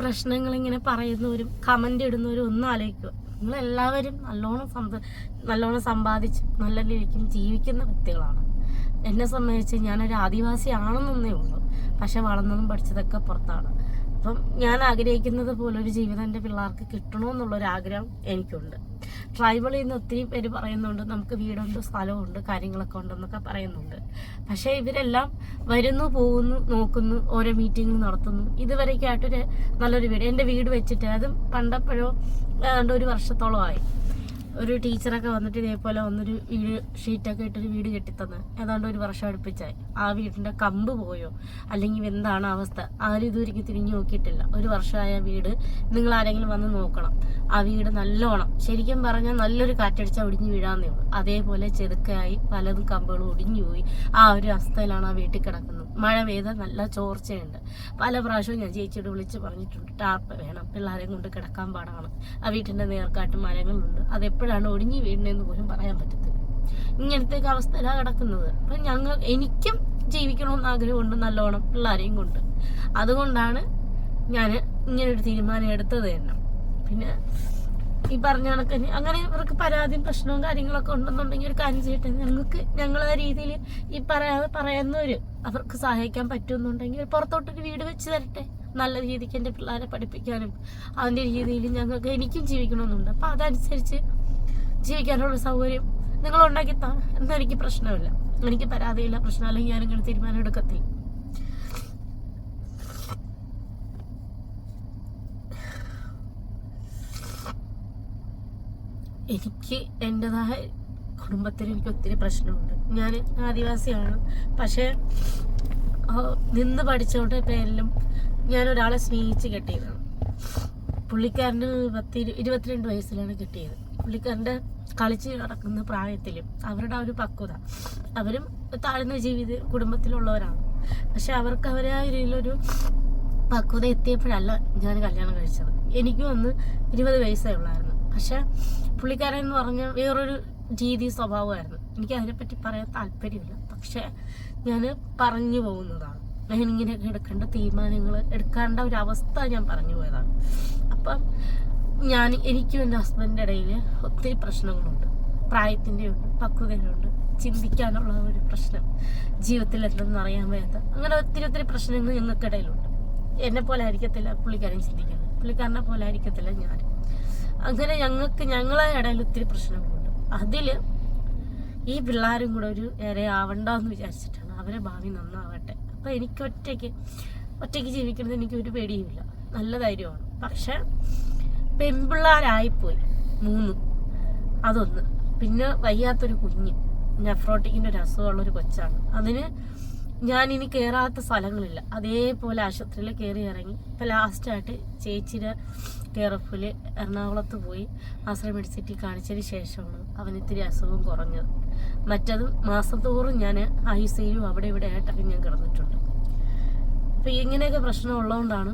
പ്രശ്നങ്ങൾ ഇങ്ങനെ പറയുന്നവരും കമന്റ് ഇടുന്നവരും ഒന്നും ആലോചിക്കുക. നിങ്ങളെല്ലാവരും നല്ലോണം സമ്പാദിച്ച് നല്ല രീതിക്കും ജീവിക്കുന്ന വ്യക്തികളാണ്. എന്നെ സംബന്ധിച്ച് ഞാനൊരു ആദിവാസി ആണെന്നേ ഉള്ളൂ, പക്ഷെ വളർന്നതും പഠിച്ചതൊക്കെ പുറത്താണ്. അപ്പം ഞാൻ ആഗ്രഹിക്കുന്നത് പോലെ ഒരു ജീവിതം എൻ്റെ പിള്ളേർക്ക് കിട്ടണമെന്നുള്ളൊരാഗ്രഹം എനിക്കുണ്ട്. ട്രൈബളിൽ നിന്ന് ഒത്തിരി പേര് പറയുന്നുണ്ട് നമുക്ക് വീടുണ്ട്, സ്ഥലമുണ്ട്, കാര്യങ്ങളൊക്കെ ഉണ്ടെന്നൊക്കെ പറയുന്നുണ്ട്. പക്ഷേ ഇവരെല്ലാം വരുന്നു, പോകുന്നു, നോക്കുന്നു, ഓരോ മീറ്റിംഗ് നടത്തുന്നു. ഇതുവരെയൊക്കെയായിട്ടൊരു നല്ലൊരു വീട്, എൻ്റെ വീട് വെച്ചിട്ട് അതും പണ്ടപ്പോഴോ ഏതാണ്ട് 1 വർഷത്തോളമായി. ഒരു ടീച്ചറൊക്കെ വന്നിട്ട് ഇതേപോലെ വന്നൊരു വീട് ഷീറ്റൊക്കെ ഇട്ടൊരു വീട് കെട്ടിത്തന്ന് ഏതാണ്ട് 1 വർഷം അടുപ്പിച്ചായി. ആ വീടിൻ്റെ കമ്പ് പോയോ അല്ലെങ്കിൽ എന്താണ് അവസ്ഥ, ആരും ഇതുവരെയ്ക്ക് തിരിഞ്ഞു നോക്കിയിട്ടില്ല. 1 വർഷമായ വീട് നിങ്ങൾ ആരെങ്കിലും വന്ന് നോക്കണം. ആ വീട് നല്ലോണം, ശരിക്കും പറഞ്ഞാൽ നല്ലൊരു കാറ്റടിച്ചാൽ ഒടിഞ്ഞു വീഴാന്നേ ഉള്ളൂ. അതേപോലെ ചെതുക്കായി പലതും കമ്പുകളും ഒടിഞ്ഞു പോയി. ആ ഒരു അവസ്ഥയിലാണ് ആ വീട്ടിൽ കിടക്കുന്നത്. മഴ പെയ്താൽ നല്ല ചോർച്ചയുണ്ട്. പല പ്രാവശ്യവും ഞാൻ ചേച്ചിയോട് വിളിച്ച് പറഞ്ഞിട്ടുണ്ട്, ടാർപ്പ് വേണം, പിള്ളേരെ കൊണ്ട് കിടക്കാൻ പാടാണ്. ആ വീട്ടിൻ്റെ നേർക്കാട്ട് മരങ്ങളുണ്ട്, അതെപ്പോഴാണ് ഒടിഞ്ഞു വീഴുന്നതെന്ന് പോലും പറയാൻ പറ്റത്തില്ല. ഇങ്ങനത്തെ അവസ്ഥയിലാണ് കിടക്കുന്നത്. അപ്പം എനിക്കും ജീവിക്കണമെന്ന് ആഗ്രഹമുണ്ട്, നല്ലോണം പിള്ളേരെയും കൊണ്ട്. അതുകൊണ്ടാണ് ഞാൻ ഇങ്ങനൊരു തീരുമാനം എടുത്തത് തന്നെ. പിന്നെ ഈ പറഞ്ഞ കണക്ക് അങ്ങനെ ഇവർക്ക് പരാതിയും പ്രശ്നവും കാര്യങ്ങളൊക്കെ ഉണ്ടെന്നുണ്ടെങ്കിൽ ഒരു കാര്യം ചെയ്യട്ടെ, ഞങ്ങളെ രീതിയിൽ ഈ പറയുന്നവര് അവർക്ക് സഹായിക്കാൻ പറ്റുമെന്നുണ്ടെങ്കിൽ പുറത്തോട്ടൊരു വീട് വെച്ച് തരട്ടെ. നല്ല രീതിക്ക് എൻ്റെ പിള്ളേരെ പഠിപ്പിക്കാനും അതിൻ്റെ രീതിയിൽ എനിക്കും ജീവിക്കണമെന്നുണ്ട്. അപ്പം അതനുസരിച്ച് ജീവിക്കാനുള്ള സൗകര്യം നിങ്ങൾ ഉണ്ടാക്കിത്താ എന്നാൽ എനിക്ക് പ്രശ്നമില്ല, എനിക്ക് പരാതിയില്ല, പ്രശ്നമല്ലെങ്കിൽ ഞാനിങ്ങനെ തീരുമാനം എടുക്കത്തില്ല. എനിക്ക് എൻ്റെതായ കുടുംബത്തിൽ എനിക്ക് ഒത്തിരി പ്രശ്നമുണ്ട്. ഞാൻ ആദിവാസിയാണ്, പക്ഷേ നിന്ന് പഠിച്ചോണ്ട് പേരിലും ഞാൻ ഒരാളെ സ്നേഹിച്ച് കെട്ടിയതാണ്. പുള്ളിക്കാരന് 22 വയസ്സിലാണ് കിട്ടിയത്. പുള്ളിക്കാരൻ്റെ കളിച്ച് നടക്കുന്ന പ്രായത്തിലും അവരുടെ ഒരു പക്വത, അവരും താഴ്ന്ന കുടുംബത്തിലുള്ളവരാണ്. പക്ഷെ അവർക്ക് അവരെ രീതിയിലൊരു പക്വത എത്തിയപ്പോഴല്ല ഞാൻ കല്യാണം കഴിച്ചത്. എനിക്കും അന്ന് 20 വയസ്സേ ഉള്ളായിരുന്നു. പക്ഷെ പുള്ളിക്കാരൻ എന്ന് പറഞ്ഞാൽ വേറൊരു രീതി സ്വഭാവമായിരുന്നു. എനിക്ക് അതിനെപ്പറ്റി പറയാൻ താല്പര്യമില്ല, പക്ഷെ ഞാൻ പറഞ്ഞു പോകുന്നതാണ്. ഞാനിങ്ങനെ എടുക്കേണ്ട തീരുമാനങ്ങൾ എടുക്കേണ്ട ഒരു അവസ്ഥ ഞാൻ പറഞ്ഞു പോയതാണ്. അപ്പം എനിക്കും എൻ്റെ ഹസ്ബൻഡിൻ്റെ ഇടയിൽ ഒത്തിരി പ്രശ്നങ്ങളുണ്ട്. പ്രായത്തിൻ്റെ ഉണ്ട്, പക്വതയുടെ ഉണ്ട്, ചിന്തിക്കാനുള്ള ഒരു പ്രശ്നം, ജീവിതത്തിൽ എന്തെന്ന് അറിയാൻ വയ്യാത്ത, അങ്ങനെ ഒത്തിരി പ്രശ്നങ്ങൾ ഞങ്ങൾക്കിടയിലുണ്ട്. എന്നെ പോലെ ആയിരിക്കത്തില്ല പുള്ളിക്കാരൻ ചിന്തിക്കുന്നത്, പുള്ളിക്കാരനെ പോലെ ആയിരിക്കത്തില്ല ഞാൻ. അങ്ങനെ ഞങ്ങളെ ഇടയിൽ ഒത്തിരി പ്രശ്നങ്ങളുണ്ട്. അതിൽ ഈ പിള്ളേരും കൂടെ ഒരു ആവണ്ടെന്ന് വിചാരിച്ചിട്ടാണ്. അവരെ ഭാവി നന്നാവട്ടെ. അപ്പം എനിക്ക് ഒറ്റയ്ക്ക് ജീവിക്കുന്നത് എനിക്കൊരു പേടിയുമില്ല, നല്ല ധൈര്യമാണ്. പക്ഷെ പെൺപിള്ളേരായിപ്പോയി 3, അതൊന്ന്. പിന്നെ വയ്യാത്തൊരു കുഞ്ഞ്, നെഫ്രോട്ടിക്കിൻ്റെ ഒരു അസുഖമുള്ളൊരു കൊച്ചാണ്. അതിന് ഞാനിനി കയറാത്ത സ്ഥലങ്ങളില്ല. അതേപോലെ ആശുപത്രിയിൽ കയറി ഇറങ്ങി. ഇപ്പം ലാസ്റ്റായിട്ട് ചേച്ചിയുടെ കെയർ ഓഫിൽ എറണാകുളത്ത് പോയി ആശ്രമ മെഡിസിറ്റി കാണിച്ചതിന് ശേഷമാണ് അവനിത്തിരി അസുഖം കുറഞ്ഞത്. മറ്റതും മാസം തോറും ഞാൻ ICU അവിടെ ഇവിടെ ആയിട്ടൊക്കെ ഞാൻ കിടന്നിട്ടുണ്ട്. അപ്പോൾ ഇങ്ങനെയൊക്കെ പ്രശ്നം ഉള്ളതുകൊണ്ടാണ്.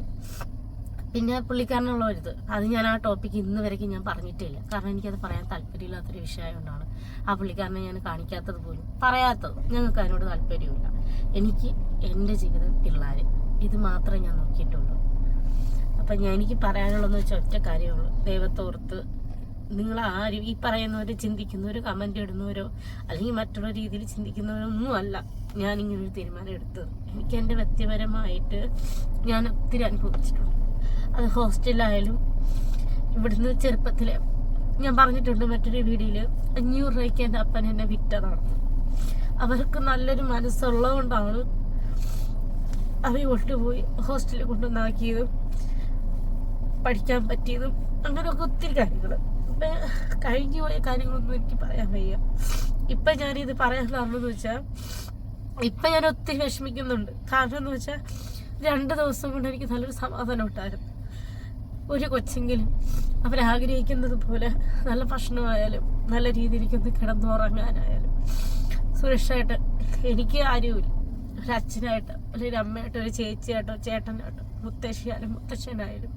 പിന്നെ പുള്ളിക്കാരനുള്ള ഒരിത്, അത് ഞാൻ ആ ടോപ്പിക്ക് ഇന്ന് വരയ്ക്ക് ഞാൻ പറഞ്ഞിട്ടില്ല. കാരണം എനിക്കത് പറയാൻ താല്പര്യമില്ലാത്തൊരു വിഷയമായതുകൊണ്ടാണ് ആ പുള്ളിക്കാരനെ ഞാൻ കാണിക്കാത്തത് പോലും, പറയാത്തത്. ഞങ്ങൾക്ക് അതിനോട് താല്പര്യമില്ല. എനിക്ക് എൻ്റെ ജീവിതം, പിള്ളേർ, ഇത് മാത്രമേ ഞാൻ നോക്കിയിട്ടുള്ളൂ. അപ്പം എനിക്ക് പറയാനുള്ളതെന്ന് വെച്ചാൽ ഒറ്റ കാര്യമുള്ളൂ. ദൈവത്തോർത്ത് നിങ്ങൾ ആരും ഈ പറയുന്നവർ ചിന്തിക്കുന്നവരോ കമൻ്റ് ഇടുന്നവരോ അല്ലെങ്കിൽ മറ്റുള്ള രീതിയിൽ ചിന്തിക്കുന്നവരോ ഒന്നുമല്ല ഞാനിങ്ങനൊരു തീരുമാനം എടുത്തത്. എനിക്ക് എൻ്റെ വ്യക്തിപരമായിട്ട് ഞാൻ ഒത്തിരി അനുഭവിച്ചിട്ടുണ്ട്. അത് ഹോസ്റ്റലിലായാലും ഇവിടുന്ന് ചെറുപ്പത്തിൽ ഞാൻ പറഞ്ഞിട്ടുണ്ട് മറ്റൊരു വീഡിയോയിൽ, 500 രൂപയ്ക്ക് എൻ്റെ അപ്പൻ എന്നെ വിറ്റതാണ്. അവർക്ക് നല്ലൊരു മനസ്സുള്ളതുകൊണ്ടാണ് അവർ കൊണ്ടുപോയി ഹോസ്റ്റലിൽ കൊണ്ടുവന്നാക്കിയതും പഠിക്കാൻ പറ്റിയതും അങ്ങനെയൊക്കെ ഒത്തിരി കാര്യങ്ങൾ. ഇപ്പം കഴിഞ്ഞു പോയ കാര്യങ്ങളൊന്നും എനിക്ക് പറയാൻ വയ്യ. ഇപ്പം ഞാനിത് പറയാൻ കാരണമെന്ന് വെച്ചാൽ ഇപ്പം ഞാൻ ഒത്തിരി വിഷമിക്കുന്നുണ്ട്. കാരണം എന്ന് വെച്ചാൽ 2 ദിവസം കൊണ്ട് എനിക്ക് നല്ലൊരു സമാധാനം ഉണ്ടായിരുന്നു. ഒരു കൊച്ചെങ്കിലും അവരാഗ്രഹിക്കുന്നത് പോലെ നല്ല ഭക്ഷണമായാലും നല്ല രീതിയിലേക്കൊന്ന് കിടന്നുറങ്ങാനായാലും സുരക്ഷയായിട്ട് എനിക്ക് ആരുമില്ല. ഒരു അച്ഛനായിട്ട് അല്ലെങ്കിൽ ഒരു അമ്മയായിട്ടോ ഒരു ചേച്ചിയായിട്ടോ ചേട്ടനായിട്ടോ മുത്തശ്ശിയായാലും മുത്തശ്ശനായാലും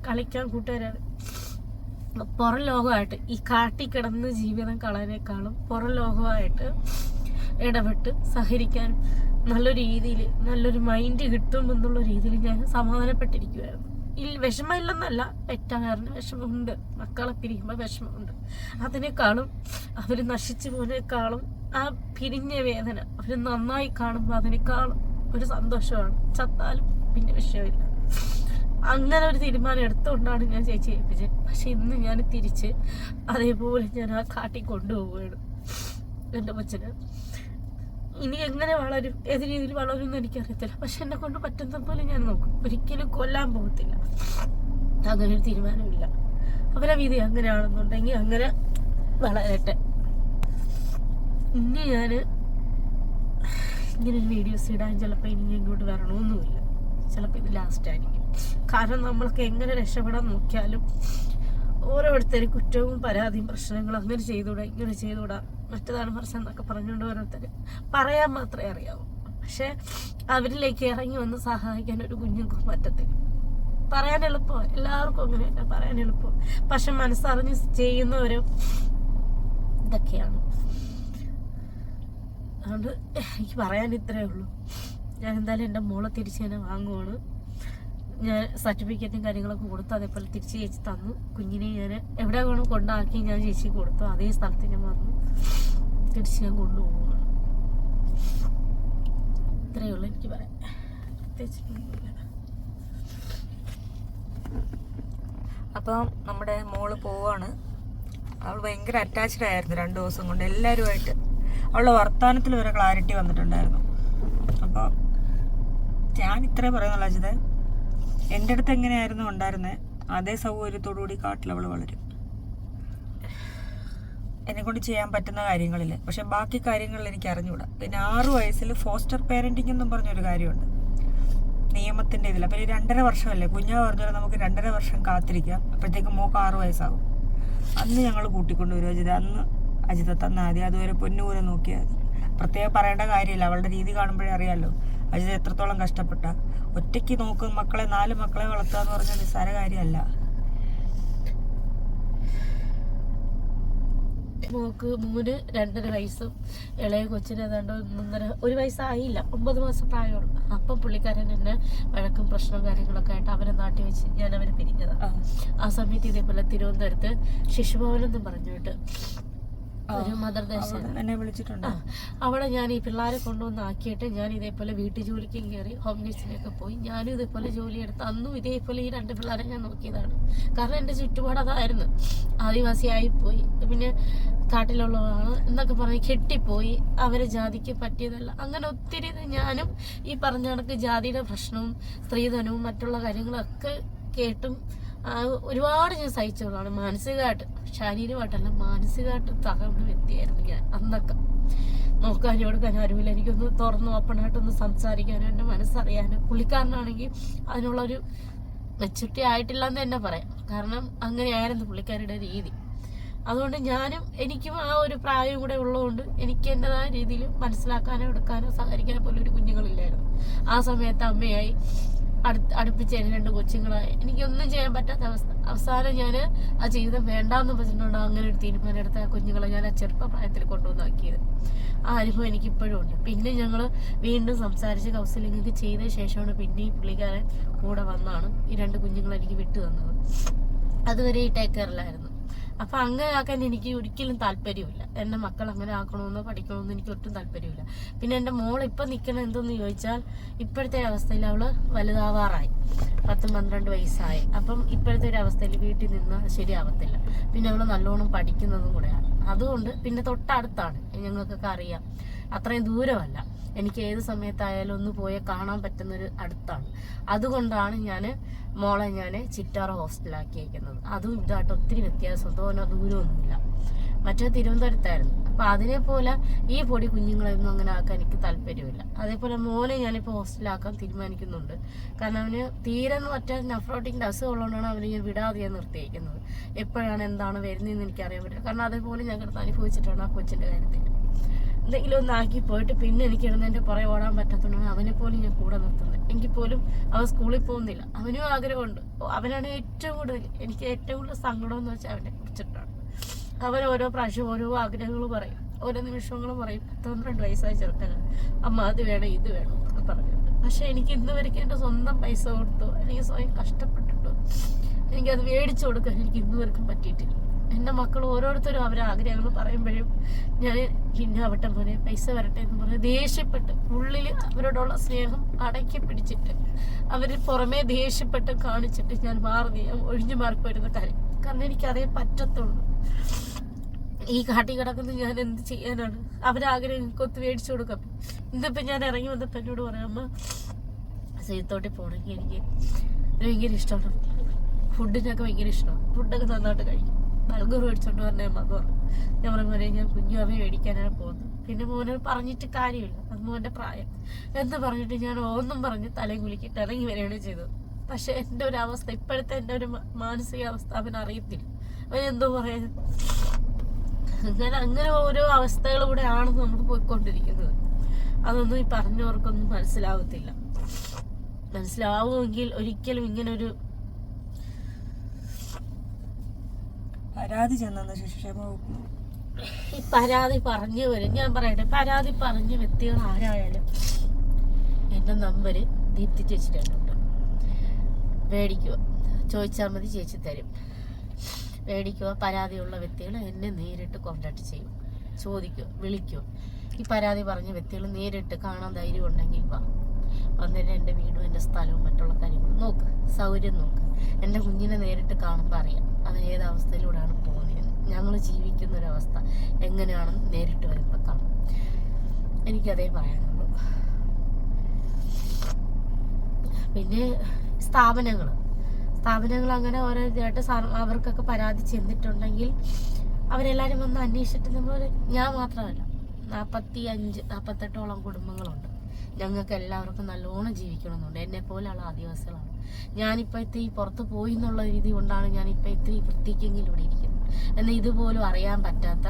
കളിക്കാൻ കൂട്ടുകാരായാലും പുറം ലോകമായിട്ട് ഈ കാട്ടിക്കിടന്ന് ജീവിതം കളയാനേക്കാളും പുറം ലോകമായിട്ട് ഇടപെട്ട് സഹകരിക്കാനും നല്ലൊരു രീതിയിൽ നല്ലൊരു മൈൻഡ് കിട്ടുമെന്നുള്ള രീതിയിൽ ഞാൻ സമാധാനപ്പെട്ടിരിക്കുമായിരുന്നു. വിഷമമില്ലെന്നല്ല, പെറ്റാകാരന് വിഷമമുണ്ട്, മക്കളെ പിരിയുമ്പോൾ വിഷമമുണ്ട്. അതിനേക്കാളും അവർ നശിച്ചു പോയതിനേക്കാളും ആ പിരിഞ്ഞ വേദന അവർ നന്നായി കാണുമ്പോൾ അതിനേക്കാളും ഒരു സന്തോഷമാണ്. ചത്താലും പിന്നെ വിഷയമില്ല. അങ്ങനെ ഒരു തീരുമാനം എടുത്തുകൊണ്ടാണ് ഞാൻ ചേച്ചി ഏൽപ്പിച്ചത്. പക്ഷെ ഇന്ന് ഞാൻ തിരിച്ച് അതേപോലെ ഞാൻ ആ കാട്ടി കൊണ്ടുപോവുകയാണ് എൻ്റെ കൊച്ചിന്. ഇനി എങ്ങനെ വളരും, ഏത് രീതിയിൽ വളരും എന്ന് എനിക്കറിയത്തില്ല. പക്ഷെ എന്നെ കൊണ്ട് പറ്റുന്ന പോലെ ഞാൻ നോക്കും. ഒരിക്കലും കൊല്ലാൻ പോകത്തില്ല. അങ്ങനെ ഒരു തീരുമാനമില്ല. അവരെ വിധി അങ്ങനെയാണെന്നുണ്ടെങ്കിൽ അങ്ങനെ വളരട്ടെ. ഇനി ഞാൻ ഇങ്ങനൊരു വീഡിയോസ് ഇടാൻ ചിലപ്പോൾ ഇനി ഇങ്ങോട്ട് വരണമെന്നുമില്ല. ചിലപ്പോൾ ഇത് ലാസ്റ്റ് ആയിരിക്കും. കാരണം നമ്മൾക്ക് എങ്ങനെ രക്ഷപ്പെടാൻ നോക്കിയാലും ഓരോരുത്തരും കുറ്റവും പരാതിയും പ്രശ്നങ്ങളും അങ്ങനെ ചെയ്തുകൂടാ ഇങ്ങനെ ചെയ്തുകൂടാ മറ്റേതാണ് പ്രശ്നം എന്നൊക്കെ പറഞ്ഞുകൊണ്ട് ഓരോരുത്തർ പറയാൻ മാത്രമേ അറിയാവൂ. പക്ഷെ അവരിലേക്ക് ഇറങ്ങി വന്ന് സഹായിക്കാൻ ഒരു കുഞ്ഞുങ്ങൾക്ക് പറ്റത്തില്ല. പറയാൻ എളുപ്പമാണ്, എല്ലാവർക്കും അങ്ങനെ തന്നെ പറയാൻ എളുപ്പം. പക്ഷെ മനസ്സറിഞ്ഞ് ചെയ്യുന്നവരോ ഇതൊക്കെയാണ്. അതുകൊണ്ട് എനിക്ക് പറയാൻ ഇത്രയേ ഉള്ളൂ. ഞാൻ എന്തായാലും എൻ്റെ മോളെ തിരിച്ച് തന്നെ വാങ്ങുവാണ്. ഞാൻ സർട്ടിഫിക്കറ്റും കാര്യങ്ങളൊക്കെ കൊടുത്തു. അതേപോലെ തിരിച്ച് ചേച്ചി തന്നു. കുഞ്ഞിനെ ഞാൻ എവിടെ വേണം കൊണ്ടാക്കി ഞാൻ ചേച്ചി കൊടുത്തു. അതേ സ്ഥലത്ത് ഞാൻ വന്നു തിരിച്ച് ഞാൻ കൊണ്ടുപോവുകയാണ്. ഇത്രയേ ഉള്ളൂ എനിക്ക് പറയാൻ. പ്രത്യേകിച്ചിട്ടൊന്നുമില്ല. അപ്പം നമ്മുടെ മോള് പോവാണ്. അവൾ ഭയങ്കര അറ്റാച്ച്ഡ് ആയിരുന്നു 2 ദിവസം കൊണ്ട് എല്ലാവരുമായിട്ട്. അവളുടെ വർത്തമാനത്തിൽ വരെ ക്ലാരിറ്റി വന്നിട്ടുണ്ടായിരുന്നു. അപ്പോൾ ഞാൻ ഇത്രേ പറയുന്നുള്ളൂ അജിത, എൻ്റെ അടുത്ത് എങ്ങനെയായിരുന്നു ഉണ്ടായിരുന്നത് അതേ സൗകര്യത്തോടു കൂടി കാട്ടിലവൾ വളരും. എന്നെക്കൊണ്ട് ചെയ്യാൻ പറ്റുന്ന കാര്യങ്ങളിൽ. പക്ഷെ ബാക്കി കാര്യങ്ങളിൽ എനിക്ക് അറിഞ്ഞുകൂടാ. പിന്നെ 6 വയസ്സിൽ ഫോസ്റ്റർ പേരൻറ്റിംഗ് എന്നും പറഞ്ഞൊരു കാര്യമുണ്ട് നിയമത്തിൻ്റെ ഇതിൽ. അപ്പോൾ 2.5 വർഷമല്ലേ കുഞ്ഞാ പറഞ്ഞാൽ നമുക്ക് 2.5 വർഷം കാത്തിരിക്കാം. അപ്പോഴത്തേക്ക് മോക്ക് 6 വയസ്സാകും. അന്ന് ഞങ്ങൾ കൂട്ടിക്കൊണ്ടുവരും അജിത. അന്ന് അജിത തന്നാൽ മതി, അതുവരെ പൊന്നുപോലെ നോക്കിയാൽ മതി. പ്രത്യേകം പറയേണ്ട കാര്യമില്ല. അവളുടെ രീതി കാണുമ്പോഴേ അറിയാമല്ലോ അജിത എത്രത്തോളം കഷ്ടപ്പെട്ട. ഒറ്റയ്ക്ക് നോക്കും മക്കളെ, 4 മക്കളെ വളർത്തുക എന്ന് പറഞ്ഞാൽ നിസ്സാര കാര്യമല്ല. മോക്ക് 3 2.5 വയസ്സും ഇളയ കൊച്ചിന് ഏതാണ്ട് 1 വയസ്സായില്ല, 9 മാസം പ്രായമുള്ളൂ. അപ്പം പുള്ളിക്കാരൻ എന്നെ വഴക്കും പ്രശ്നവും കാര്യങ്ങളൊക്കെ ആയിട്ട് അവരെ നാട്ടിൽ വെച്ച് ഞാൻ അവരെ പിരിഞ്ഞതാണ്. ആ സമയത്ത് ഇതേപോലെ തിരുവനന്തപുരത്ത് ശിശുഭവനെന്നും പറഞ്ഞിട്ട് ഒരു മദർ ദേശം എന്നെ വിളിച്ചിട്ടുണ്ട്. അവിടെ ഞാൻ ഈ പിള്ളേരെ കൊണ്ടുവന്നാക്കിയിട്ട് ഞാൻ ഇതേപോലെ വീട്ടു ജോലിക്കും കയറി ഹോം നേഴ്സിനൊക്കെ പോയി. ഞാനും ഇതേപോലെ ജോലിയെടുത്ത് അന്നും ഇതേപോലെ ഈ 2 പിള്ളേരെ ഞാൻ നോക്കിയതാണ്. കാരണം എൻ്റെ ചുറ്റുപാട് അതായിരുന്നു. ആദിവാസിയായിപ്പോയി, പിന്നെ കാട്ടിലുള്ളതാണ് എന്നൊക്കെ പറഞ്ഞ് കെട്ടിപ്പോയി, അവരെ ജാതിക്ക് പറ്റിയതല്ല. അങ്ങനെ ഒത്തിരി ഞാനും ഈ പറഞ്ഞ കണക്ക് ജാതിയുടെ പ്രശ്നവും സ്ത്രീധനവും മറ്റുള്ള കാര്യങ്ങളൊക്കെ കേട്ടും ഒരുപാട് ഞാൻ സഹിച്ചതാണ്. മാനസികമായിട്ട്, ശാരീരികമായിട്ടല്ല മാനസികമായിട്ട് തകർന്ന വ്യക്തിയായിരുന്നു ഞാൻ അന്നൊക്കെ. നോക്കാനും എടുക്കാനും ആരുമില്ല. എനിക്കൊന്ന് തുറന്ന് ഓപ്പണായിട്ടൊന്ന് സംസാരിക്കാനും എൻ്റെ മനസ്സറിയാനും. പുള്ളിക്കാരനാണെങ്കിൽ അതിനുള്ളൊരു മെച്ചൂരിറ്റി ആയിട്ടില്ല എന്ന് തന്നെ പറയാം. കാരണം അങ്ങനെയായിരുന്നു പുള്ളിക്കാരുടെ രീതി. അതുകൊണ്ട് എനിക്കും ആ ഒരു പ്രായം കൂടെ ഉള്ളതുകൊണ്ട് എനിക്ക് എൻ്റെതായ രീതിയിൽ മനസ്സിലാക്കാനോ എടുക്കാനോ സഹകരിക്കാനോ പോലും ഒരു കുഞ്ഞുങ്ങളില്ലായിരുന്നു. ആ സമയത്ത് അമ്മയായി അടുപ്പിച്ച് 2 കൊച്ചുങ്ങളായി എനിക്കൊന്നും ചെയ്യാൻ പറ്റാത്ത അവസ്ഥ. അവസാനം ഞാൻ ആ ജീവിതം വേണ്ടാന്ന് വെച്ചിട്ടുണ്ടോ അങ്ങനെ ഒരു തീരുമാനം എടുത്ത ആ കുഞ്ഞുങ്ങളെ ഞാൻ ആ ചെറുപ്പപ്രായത്തിൽ കൊണ്ടുവന്നാക്കിയത്. ആ അനുഭവം എനിക്കിപ്പോഴും ഉണ്ട്. പിന്നെ ഞങ്ങൾ വീണ്ടും സംസാരിച്ച് കൗൺസിലിംഗ് ചെയ്ത ശേഷമാണ് പിന്നെ ഈ പുള്ളിക്കാരൻ കൂടെ വന്നാണ് ഈ 2 കുഞ്ഞുങ്ങളെ എനിക്ക് വിട്ടു തന്നത്. അതുവരെ ഈ ടേക്ക് കെയറിലായിരുന്നു. അപ്പം അങ്ങനെ ആക്കാൻ എനിക്ക് ഒരിക്കലും താല്പര്യമില്ല. എൻ്റെ മക്കൾ അങ്ങനെ ആക്കണമെന്നോ പഠിക്കണമെന്നോ എനിക്ക് ഒട്ടും താല്പര്യമില്ല. പിന്നെ എൻ്റെ മോൾ ഇപ്പം നിൽക്കണം എന്തെന്ന് ചോദിച്ചാൽ ഇപ്പോഴത്തെ അവസ്ഥയിൽ അവൾ വലുതാവാറായി, 10-12 വയസ്സായി. അപ്പം ഇപ്പോഴത്തെ ഒരു അവസ്ഥയിൽ വീട്ടിൽ നിന്ന് ശരിയാവത്തില്ല. പിന്നെ അവൾ നല്ലോണം പഠിക്കുന്നതും കൂടെയാണ്. അതുകൊണ്ട് പിന്നെ തൊട്ടടുത്താണ്, ഞങ്ങൾക്കൊക്കെ അറിയാം, അത്രയും ദൂരമല്ല. എനിക്ക് ഏത് സമയത്തായാലും ഒന്ന് പോയി കാണാൻ പറ്റുന്നൊരു അടുത്താണ്. അതുകൊണ്ടാണ് മോളെ ഞാൻ ചിറ്റാറ ഹോസ്റ്റലാക്കിയേക്കുന്നത്. അതും ഇതായിട്ട് ഒത്തിരി വ്യത്യാസം, തോന്നോ ദൂരമൊന്നുമില്ല. മറ്റേ തിരുവനന്തപുരത്തായിരുന്നു. അപ്പം അതിനെപ്പോലെ ഈ പൊടി കുഞ്ഞുങ്ങളെയൊന്നും അങ്ങനെ ആക്കാൻ എനിക്ക് താല്പര്യമില്ല. അതേപോലെ മോനെ ഞാനിപ്പോൾ ഹോസ്റ്റലാക്കാൻ തീരുമാനിക്കുന്നുണ്ട്. കാരണം അവന് തീരെ മറ്റേ നെഫ്രോട്ടിക്കിൻ്റെ അസുഖമുള്ളതുകൊണ്ടാണ് അവന് ഞാൻ വിടാതെ നിർത്തിയിരിക്കുന്നത്. എപ്പോഴാണ് എന്താണ് വരുന്നതെന്ന് എനിക്കറിയാൻ പറ്റില്ല. കാരണം അതേപോലെ ഞാൻ കിടന്ന് അനുഭവിച്ചിട്ടാണ് ആ കൊച്ചിൻ്റെ കാര്യത്തിൽ. എന്തെങ്കിലും ഒന്നാക്കി പോയിട്ട് പിന്നെ എനിക്ക് ഇടുന്നതിൻ്റെ പുറകെ ഓടാൻ പറ്റത്തുള്ളൂ. അവനെ പോലും ഞാൻ കൂടെ നിർത്തുന്നത്. എങ്കിൽ പോലും അവൻ സ്കൂളിൽ പോകുന്നില്ല. അവനും ആഗ്രഹമുണ്ട്. അവനാണ് ഏറ്റവും കൂടുതൽ എനിക്ക് ഏറ്റവും കൂടുതൽ സങ്കടം എന്ന് വെച്ചാൽ അവനെ കുറിച്ചിട്ടാണ്. അവൻ ഓരോ പ്രാവശ്യം ഓരോ ആഗ്രഹങ്ങൾ പറയും, ഓരോ നിമിഷങ്ങളും പറയും. 12 വയസ്സായ ചെറുക്കനാണ്, അമ്മ അത് വേണം ഇത് വേണം എന്നൊക്കെ പറഞ്ഞിട്ടുണ്ട്. പക്ഷെ എനിക്ക് ഇന്ന് വരെയ്ക്കും എൻ്റെ സ്വന്തം പൈസ കൊടുത്തോ അല്ലെങ്കിൽ സ്വയം കഷ്ടപ്പെട്ടിട്ടോ എനിക്കത് മേടിച്ചു കൊടുക്കാൻ എനിക്ക് ഇന്ന് വരെയ്ക്കും പറ്റിയിട്ടില്ല. എൻ്റെ മക്കൾ ഓരോരുത്തരും അവരുടെ ആഗ്രഹങ്ങൾ പറയുമ്പോഴും ഞാൻ പിന്നെ ആവട്ടെ പോലെ പൈസ വരട്ടെ എന്ന് പറഞ്ഞ് ദേഷ്യപ്പെട്ട് ഉള്ളിൽ അവരോടുള്ള സ്നേഹം അടക്കി പിടിച്ചിട്ട് അവർ പുറമേ ദേഷ്യപ്പെട്ട് കാണിച്ചിട്ട് ഞാൻ ഒഴിഞ്ഞു മാറിപ്പോയിരുന്ന കാര്യം. കാരണം എനിക്കതേ പറ്റത്തുള്ളൂ. ഈ കാട്ടി കിടക്കുന്നത് ഞാൻ എന്ത് ചെയ്യാനാണ്? അവരാഗ്രഹം കൊത്ത് മേടിച്ചു കൊടുക്കാം. ഇന്നിപ്പം ഞാൻ ഇറങ്ങി വന്നപ്പോൾ എന്നോട് പറയാം, അമ്മ സീത്തോട്ടിൽ പോകണമെങ്കിൽ എനിക്ക് ഭയങ്കര ഇഷ്ടമാണ്, ഫുഡിനൊക്കെ ഭയങ്കര ഇഷ്ടമാണ്, ഫുഡൊക്കെ നന്നായിട്ട് കഴിക്കും, ബർഗർ മേടിച്ചോണ്ട് പറഞ്ഞ അമ്മ പറഞ്ഞു. ഞാൻ പറഞ്ഞ ഞാൻ കുഞ്ഞു അവയെ മേടിക്കാനാണ് പോകുന്നത്. പിന്നെ മോനെ പറഞ്ഞിട്ട് കാര്യമില്ല, അത് മോൻ്റെ പ്രായം എന്ന് പറഞ്ഞിട്ട് ഞാൻ ഒന്നും പറഞ്ഞ് തലയും കുലിക്കിട്ട് ഇറങ്ങി വരികയാണ് ചെയ്തത്. പക്ഷെ എൻ്റെ ഒരു അവസ്ഥ, ഇപ്പോഴത്തെ എൻ്റെ ഒരു മാനസികാവസ്ഥ അവൻ അറിയത്തില്ല. അവനെന്തോ പറയാൻ അങ്ങനെ ഓരോ അവസ്ഥകളിലൂടെ ആണ് നമ്മൾ പോയിക്കൊണ്ടിരിക്കുന്നത്. അതൊന്നും ഈ പറഞ്ഞവർക്കൊന്നും മനസ്സിലാവത്തില്ല. മനസ്സിലാവുമെങ്കിൽ ഒരിക്കലും ഇങ്ങനൊരു പരാതി ചെന്ന ശേഷം ഈ പരാതി പറഞ്ഞു വരും. ഞാൻ പറയട്ടെ, പരാതി പറഞ്ഞ വ്യക്തികൾ ആരായാലും എൻ്റെ നമ്പർ ദീപ്തി ചേച്ചിയുടെ ഉണ്ട്. മേടിക്കുക, ചോദിച്ചാൽ മതി, ചേച്ചി തരും. മേടിക്കുക. പരാതിയുള്ള വ്യക്തികൾ എന്നെ നേരിട്ട് കോൺടാക്ട് ചെയ്യും, ചോദിക്കുക, വിളിക്കുക. ഈ പരാതി പറഞ്ഞ വ്യക്തികൾ നേരിട്ട് കാണാൻ ധൈര്യം ഉണ്ടെങ്കിൽ വന്നിട്ട് എൻ്റെ വീടും എൻ്റെ സ്ഥലവും മറ്റുള്ള കാര്യങ്ങളും നോക്ക്, സൗകര്യം നോക്ക്. എൻ്റെ കുഞ്ഞിനെ നേരിട്ട് കാണുമ്പോൾ അറിയാം അവൻ ഏത് അവസ്ഥയിലൂടെയാണ് പോകുന്നതെന്ന്. ഞങ്ങൾ ജീവിക്കുന്നൊരവസ്ഥ എങ്ങനെയാണെന്ന് നേരിട്ട് വരുമ്പോൾ കാണും. എനിക്കതേ പറയാനുള്ളൂ. പിന്നെ സ്ഥാപനങ്ങൾ അങ്ങനെ ഓരോ ഇതായിട്ട് അവർക്കൊക്കെ പരാതി ചെന്നിട്ടുണ്ടെങ്കിൽ അവരെല്ലാവരും വന്ന് അന്വേഷിച്ചിട്ട് ഞാൻ മാത്രമല്ല 45-48ഓളം കുടുംബങ്ങളുണ്ട്. ഞങ്ങൾക്ക് എല്ലാവർക്കും നല്ലോണം ജീവിക്കണമെന്നുണ്ട്. എന്നെ പോലെയുള്ള ആദിവാസികളാണ്. ഞാനിപ്പോഴത്തെ ഈ പുറത്ത് പോയി എന്നുള്ള രീതി കൊണ്ടാണ് ഞാനിപ്പോൾ ഇത്തിരി വൃത്തിക്കെങ്കിലും ഇവിടെ ഇരിക്കുന്നത്. എന്നാൽ ഇതുപോലും അറിയാൻ പറ്റാത്ത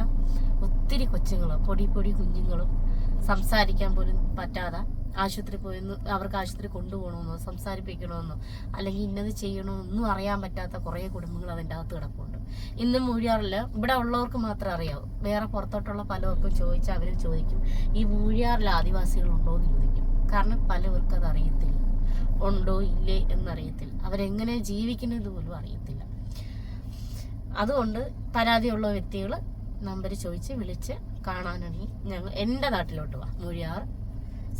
ഒത്തിരി കൊച്ചുങ്ങളും പൊടി കുഞ്ഞുങ്ങളും സംസാരിക്കാൻ പോലും പറ്റാതെ ആശുപത്രി പോയെന്ന് അവർക്ക് ആശുപത്രി കൊണ്ടുപോകണമെന്നോ സംസാരിപ്പിക്കണമെന്നോ അല്ലെങ്കിൽ ഇന്നത് ചെയ്യണമെന്നൊന്നും അറിയാൻ പറ്റാത്ത കുറേ കുടുംബങ്ങൾ അതിൻ്റെ അകത്ത് കിടപ്പുണ്ട്. ഇന്നും മൂഴിയാറിൽ ഇവിടെ ഉള്ളവർക്ക് മാത്രമേ അറിയാവൂ. വേറെ പുറത്തോട്ടുള്ള പലർക്കും ചോദിച്ചാൽ അവരും ചോദിക്കും, ഈ മൂഴിയാറിൽ ആദിവാസികളുണ്ടോ എന്ന് ചോദിക്കും. കാരണം പലവർക്കും അത് അറിയത്തില്ല, ഉണ്ടോ ഇല്ലേ എന്നറിയത്തില്ല. അവരെങ്ങനെ ജീവിക്കുന്നത് പോലും അറിയത്തില്ല. അതുകൊണ്ട് പരാതിയുള്ള വ്യക്തികൾ നമ്പർ ചോദിച്ച് വിളിച്ച് കാണാനാണെങ്കിൽ ഞങ്ങൾ എൻ്റെ നാട്ടിലോട്ട് വാ, മൂഴിയാർ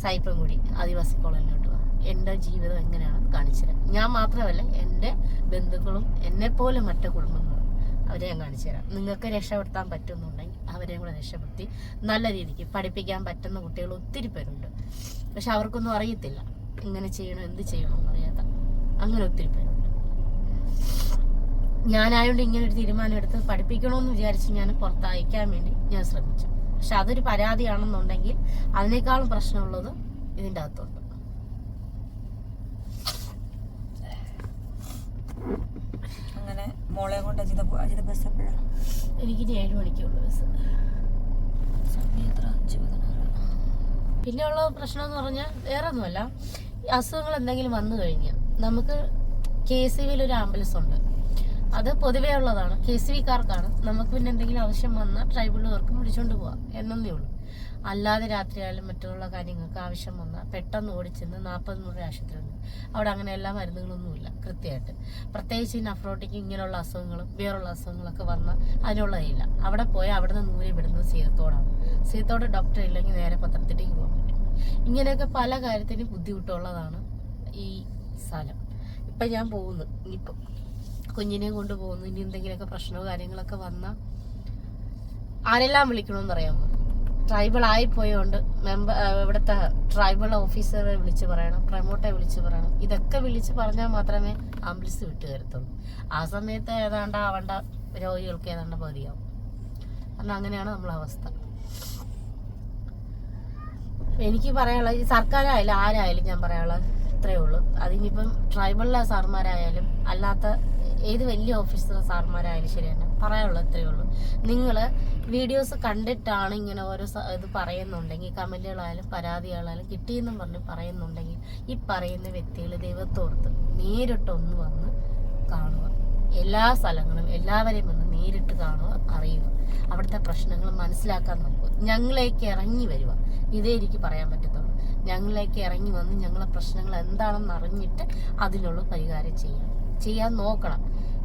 സായിപ്പൻകുടി ആദിവാസി കോളനിലോട്ട് വാ. എൻ്റെ ജീവിതം എങ്ങനെയാണെന്ന് കാണിച്ചുതരാം. ഞാൻ മാത്രമല്ല, എൻ്റെ ബന്ധുക്കളും എന്നെപ്പോലെ മറ്റു കുടുംബങ്ങളും അവരെ ഞാൻ കാണിച്ചു തരാം. നിങ്ങൾക്ക് രക്ഷപ്പെടുത്താൻ പറ്റുന്നുണ്ടെങ്കിൽ അവരെയും കൂടെ രക്ഷപ്പെടുത്തി നല്ല രീതിക്ക് പഠിപ്പിക്കാൻ പറ്റുന്ന കുട്ടികൾ ഒത്തിരി പേരുണ്ട്. പക്ഷെ അവർക്കൊന്നും അറിയത്തില്ല എങ്ങനെ ചെയ്യണം, എന്ത് ചെയ്യണമെന്ന് അറിയാത്ത അങ്ങനെ ഒത്തിരി പേരുണ്ട്. ഞാനായതുകൊണ്ട് ഇങ്ങനെ ഒരു തീരുമാനം എടുത്ത് പഠിപ്പിക്കണമെന്ന് വിചാരിച്ച് ഞാൻ പുറത്തയക്കാൻ വേണ്ടി ഞാൻ ശ്രമിച്ചു. പക്ഷെ അതൊരു പരാതിയാണെന്നുണ്ടെങ്കിൽ അതിനേക്കാളും പ്രശ്നമുള്ളത് ഇതിൻ്റെ അകത്തുണ്ട്. അങ്ങനെ മോളെ കൊണ്ട് അജിത ബസ് എപ്പോഴാണ്? എനിക്കിനി 7 മണിക്കുള്ള ബസ്. സമയം എത്ര? 5:16. പിന്നെ ഉള്ള പ്രശ്നം എന്ന് പറഞ്ഞാൽ വേറെ ഒന്നുമല്ല, അസുഖങ്ങൾ എന്തെങ്കിലും വന്നു കഴിഞ്ഞാൽ നമുക്ക് KSVയിൽ ഒരു ആംബുലൻസ് ഉണ്ട്. അത് പൊതുവേ ഉള്ളതാണ്, KSVക്കാർക്കാണ്. നമുക്ക് പിന്നെ എന്തെങ്കിലും ആവശ്യം വന്നാൽ ട്രൈബലുകാർക്കും വിളിച്ചുകൊണ്ട് പോവാം എന്നേ ഉള്ളൂ. അല്ലാതെ രാത്രിയായാലും മറ്റുള്ള കാര്യങ്ങൾക്ക് ആവശ്യം വന്നാൽ പെട്ടെന്ന് ഓടിച്ചെന്ന് 40 മുറി ആശുപത്രി ഉണ്ട്. അവിടെ അങ്ങനെ എല്ലാ മരുന്നുകളൊന്നുമില്ല കൃത്യമായിട്ട്. പ്രത്യേകിച്ച് നഫ്രോട്ടിക്ക് ഇങ്ങനെയുള്ള അസുഖങ്ങളും വേറുള്ള അസുഖങ്ങളൊക്കെ വന്നാൽ അതിനുള്ളതില്ല. അവിടെ പോയാൽ അവിടെ നിന്ന് നൂരി വിടുന്നത് സീതത്തോടാണ്. സീതത്തോട് ഡോക്ടർ ഇല്ലെങ്കിൽ നേരെ പത്രത്തിലേക്ക് പോകാൻ പറ്റും. ഇങ്ങനെയൊക്കെ പല കാര്യത്തിനും ബുദ്ധിമുട്ടുള്ളതാണ് ഈ സ്ഥലം. ഇപ്പം ഞാൻ പോകുന്നു, ഇനിയിപ്പം കുഞ്ഞിനെയും കൊണ്ട് പോകുന്നു. ഇനി എന്തെങ്കിലുമൊക്കെ പ്രശ്നമോ കാര്യങ്ങളൊക്കെ വന്നാൽ ആരെല്ലാം വിളിക്കണമെന്ന് അറിയാമോ? ട്രൈബൽ ആയിപ്പോയോണ്ട് ഇവിടുത്തെ ട്രൈബൽ ഓഫീസറെ വിളിച്ച് പറയണം, പ്രമോട്ടെ വിളിച്ച് പറയണം. ഇതൊക്കെ വിളിച്ച് പറഞ്ഞാൽ മാത്രമേ ആംബുലൻസ് വിട്ടു തരത്തുള്ളൂ. ആ സമയത്ത് ഏതാണ്ട് ആവേണ്ട രോഗികൾക്ക് ഏതാണ്ട് പകുതിയാവും. കാരണം അങ്ങനെയാണ് നമ്മളെ അവസ്ഥ. എനിക്ക് പറയാനുള്ളത്, ഈ സർക്കാരായാലും ആരായാലും ഞാൻ പറയാനുള്ളത് ഇത്രയേ ഉള്ളൂ. അതിനിപ്പം ട്രൈബലിലെ സാർമാരായാലും അല്ലാത്ത ഏത് വലിയ ഓഫീസർ സാർമാരായാലും ശരി തന്നെ പറയാനുള്ളത് ഇത്രയേ ഉള്ളൂ. നിങ്ങൾ വീഡിയോസ് കണ്ടിട്ടാണ് ഇങ്ങനെ ഓരോ ഇത് പറയുന്നുണ്ടെങ്കിൽ, കമൻറ്റുകളായാലും പരാതികളായാലും കിട്ടിയെന്നും പറഞ്ഞ് പറയുന്നുണ്ടെങ്കിൽ, ഈ പറയുന്ന വ്യക്തികൾ ദൈവത്തോർത്ത് നേരിട്ടൊന്ന് വന്ന് കാണുക. എല്ലാ സ്ഥലങ്ങളും എല്ലാവരെയും വന്ന് നേരിട്ട് കാണുക, അറിയുക, അവിടുത്തെ പ്രശ്നങ്ങൾ മനസ്സിലാക്കാൻ നോക്കുക. ഞങ്ങളിലേക്ക് ഇറങ്ങി വരിക, ഇതേ എനിക്ക് പറയാൻ പറ്റത്തുള്ളൂ. ഞങ്ങളിലേക്ക് ഇറങ്ങി വന്ന് ഞങ്ങളെ പ്രശ്നങ്ങൾ എന്താണെന്ന് അറിഞ്ഞിട്ട് അതിനുള്ള പരിഹാരം ചെയ്യാൻ നോക്കണം.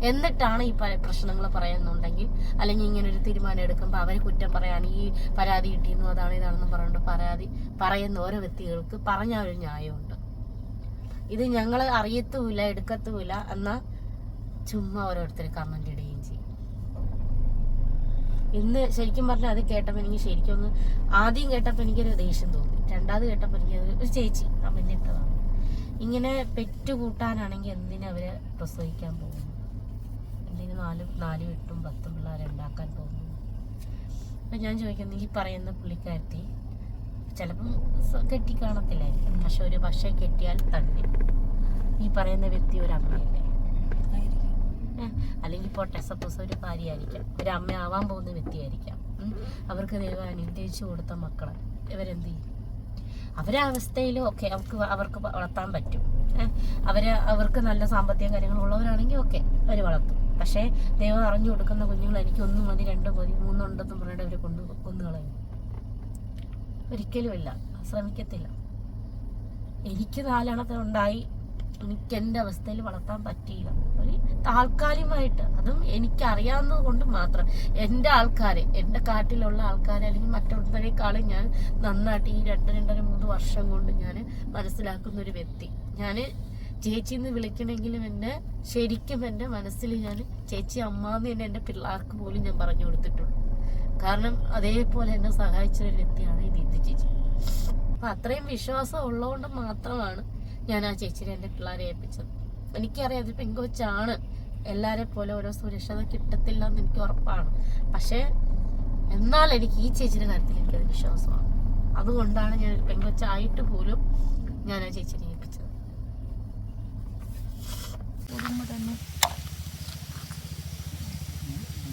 എന്നിട്ടാണ് ഈ പ്രശ്നങ്ങൾ പറയുന്നുണ്ടെങ്കിൽ, അല്ലെങ്കിൽ ഇങ്ങനെ ഒരു തീരുമാനം എടുക്കുമ്പോൾ അവരെ കുറ്റം പറയാൻ ഈ പരാതി കിട്ടിയെന്നു അതാണ് ഇതാണെന്ന് പറഞ്ഞിട്ട് പരാതി പറയുന്ന ഓരോ വ്യക്തികൾക്ക് പറഞ്ഞ ഒരു ന്യായമുണ്ട്. ഇത് ഞങ്ങൾ അറിയത്തുമില്ല എടുക്കത്തുമില്ല എന്നാൽ ചുമ്മാ ഓരോരുത്തർ കമന്റ് ഇടുകയും ചെയ്യും. ഇന്ന് ശരിക്കും പറഞ്ഞാൽ അത് കേട്ടപ്പോൾ എനിക്ക് ശരിക്കും ഒന്ന് ആദ്യം കേട്ടപ്പോൾ എനിക്കൊരു ദേഷ്യം തോന്നി. രണ്ടാമത് കേട്ടപ്പോൾ എനിക്ക് ഒരു ചേച്ചി കമന്റ് ഇട്ടതാണ്, ഇങ്ങനെ പെറ്റു കൂട്ടാനാണെങ്കിൽ എന്തിനാ അവരെ പ്രസവിക്കാൻ പോകുന്നു, എന്തിനു 4, 8, 10 പിള്ളേരെ ഉണ്ടാക്കാൻ പോകുന്നു. അപ്പം ഞാൻ ചോദിക്കുന്നു, ഈ പറയുന്ന പുള്ളിക്കാരത്തി ചിലപ്പം കെട്ടി കാണത്തില്ലായിരിക്കും, പക്ഷെ ഒരു പക്ഷേ കെട്ടിയാൽ തന്നെ ഈ പറയുന്ന വ്യക്തി ഒരു അമ്മയല്ലേ, അല്ലെങ്കിൽ പോട്ടെ സപ്പോസ് ഒരു ഭാര്യയായിരിക്കാം, ഒരു അമ്മ ആവാൻ പോകുന്ന വ്യക്തിയായിരിക്കാം. അവർക്ക് ദൈവം അനുഗ്രഹിച്ചു കൊടുത്ത മക്കളെ ഇവരെന്ത് ചെയ്യും? അവരെ അവസ്ഥയിലും ഒക്കെ അവർക്ക് വളർത്താൻ പറ്റും. അവർക്ക് നല്ല സാമ്പത്തിക കാര്യങ്ങളുള്ളവരാണെങ്കിൽ ഓക്കെ അവർ വളർത്തും. പക്ഷേ ദൈവം അറിഞ്ഞു കൊടുക്കുന്ന കുഞ്ഞുങ്ങൾ എനിക്ക് 1 മതി 2 മതി 3 ഉണ്ടെന്ന് പറഞ്ഞിട്ട് അവർ കൊന്നുകളയും. ഒരിക്കലുമില്ല, ശ്രമിക്കത്തില്ല. എനിക്ക് 4 എണ്ണത്തിൽ ഉണ്ടായി, എനിക്ക് എൻ്റെ അവസ്ഥയിൽ വളർത്താൻ പറ്റിയില്ല. ഒരു താൽക്കാലികമായിട്ട്, അതും എനിക്കറിയാവുന്നത് കൊണ്ട് മാത്രം. എൻ്റെ ആൾക്കാരെ, എൻ്റെ കാട്ടിലുള്ള ആൾക്കാരെ അല്ലെങ്കിൽ മറ്റുള്ളവരെക്കാളും ഞാൻ നന്നായിട്ട് ഈ 2-2.5 വർഷം കൊണ്ട് ഞാൻ മനസ്സിലാക്കുന്ന ഒരു വ്യക്തി. ഞാൻ ചേച്ചിന്ന് വിളിക്കണമെങ്കിലും എന്നെ ശരിക്കും എൻ്റെ മനസ്സിൽ ഞാൻ ചേച്ചി അമ്മാന്ന് തന്നെ എൻ്റെ പിള്ളേർക്ക് പോലും ഞാൻ പറഞ്ഞു കൊടുത്തിട്ടുണ്ട്. കാരണം അതേപോലെ എന്നെ സഹായിച്ച ഒരു വ്യക്തിയാണ് ഈ ദീപ്തി ചേച്ചി. അപ്പം അത്രയും വിശ്വാസം ഉള്ളതുകൊണ്ട് മാത്രമാണ് ഞാൻ ആ ചേച്ചിനെ എൻ്റെ പിള്ളേരെ ഏൽപ്പിച്ചത്. എനിക്കറിയാം അത് പെങ്കൊച്ചാണ്, എല്ലാവരെ പോലെ ഓരോ സുരക്ഷത കിട്ടത്തില്ല എന്ന് എനിക്ക് ഉറപ്പാണ്. പക്ഷേ എന്നാൽ എനിക്ക് ഈ ചേച്ചിയുടെ കാര്യത്തിൽ എനിക്കത് വിശ്വാസമാണ്. അതുകൊണ്ടാണ് ഞാൻ പെങ്കൊച്ചായിട്ട് പോലും ഞാൻ ആ ചേച്ചിനെ ഏൽപ്പിച്ചത്.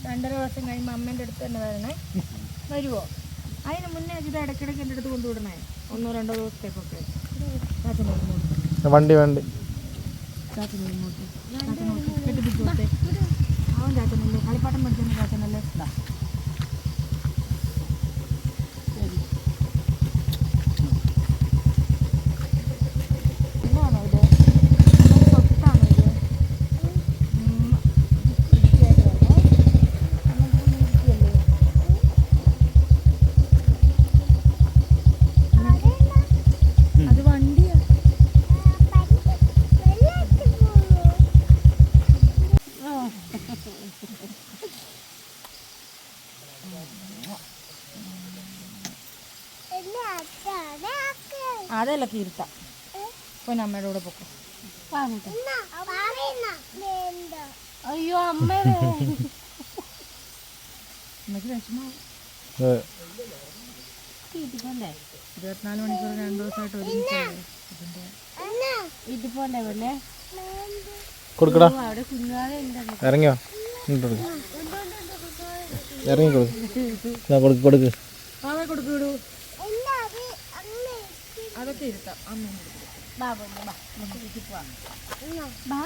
2.5 വർഷം കഴിയുമ്പോൾ അമ്മേൻ്റെ അടുത്ത് തന്നെ വരണേ. വരുമോ? അതിന് മുന്നേ ഇത് ഇടയ്ക്കിടയ്ക്ക് എൻ്റെ അടുത്ത് കൊണ്ടുവിടണേ, 1-2 ദിവസത്തേക്കൊക്കെ. വണ്ടി അവൻ ചാച്ചനല്ലേ കളിപ്പാട്ടം പഠിക്കുന്ന ചാച്ചനല്ലേ. എന്നാണോ ഇത്? സ്വത്താണോ ഇത്? അത് വണ്ടിയാ. അതല്ല കീർത്ത, ഇപ്പൊ അമ്മയുടെ കൂടെ പൊക്കോ. അയ്യോ അമ്മ നമുക്ക് വിഷമാവും. വീട്ടിൽ പോണ്ടേ? 24 മണിക്കൂർ 2 ദിവസമായിട്ട് ഒരുമിച്ചല്ലേ. വീട്ടിൽ പോണ്ടേ പോലെ? കൊടുക്കടാ, അവിടെ കുഞ്ഞാളെ ഉണ്ടല്ലോ. ഇറങ്ങിയോ? ഇറങ്ങി കൊടുക്ക് കൊടുക്ക്. അതെ കൊടുക്കൂ വിടൂ. അതൊക്കെ ഇരുത്താം. അമ്മ ബാ പൊന്നു, ബാ നമുക്ക് വീട്ടിൽ പോവാം. ബാ.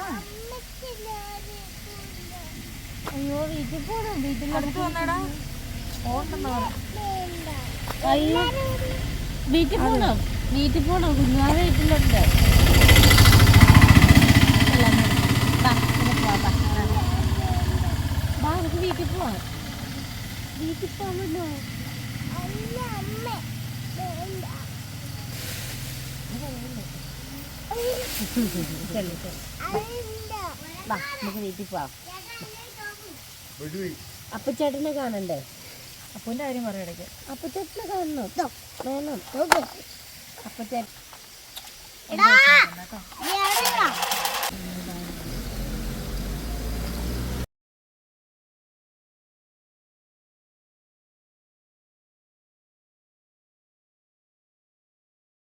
അയ്യോ വീട്ടിൽ പോണം. വീട്ടിൽ അടുത്ത് വന്നേടാ. ഓട്ടെന്ന് പറ. അയ്യോ വീട്ടിൽ പോണം. വീട്ടിൽ പോണം. കുഞ്ഞാളെ വീട്ടിലുണ്ട്. ബാ നമുക്ക് പോവാം. ബാ നമുക്ക് വീട്ടിൽ പോവാം. വീട്ടിൽ പോവാമല്ലോ. ബാ നമുക്ക് വീട്ടിൽ പോവാം. അപ്പച്ചേട്ടനെ കാണണ്ടേ? അപ്പൂൻ്റെ കാര്യം പറയാം ഇടയ്ക്ക്. അപ്പച്ചേട്ടനെ കാണണോ? വേണം. അപ്പച്ചേട്ടൻ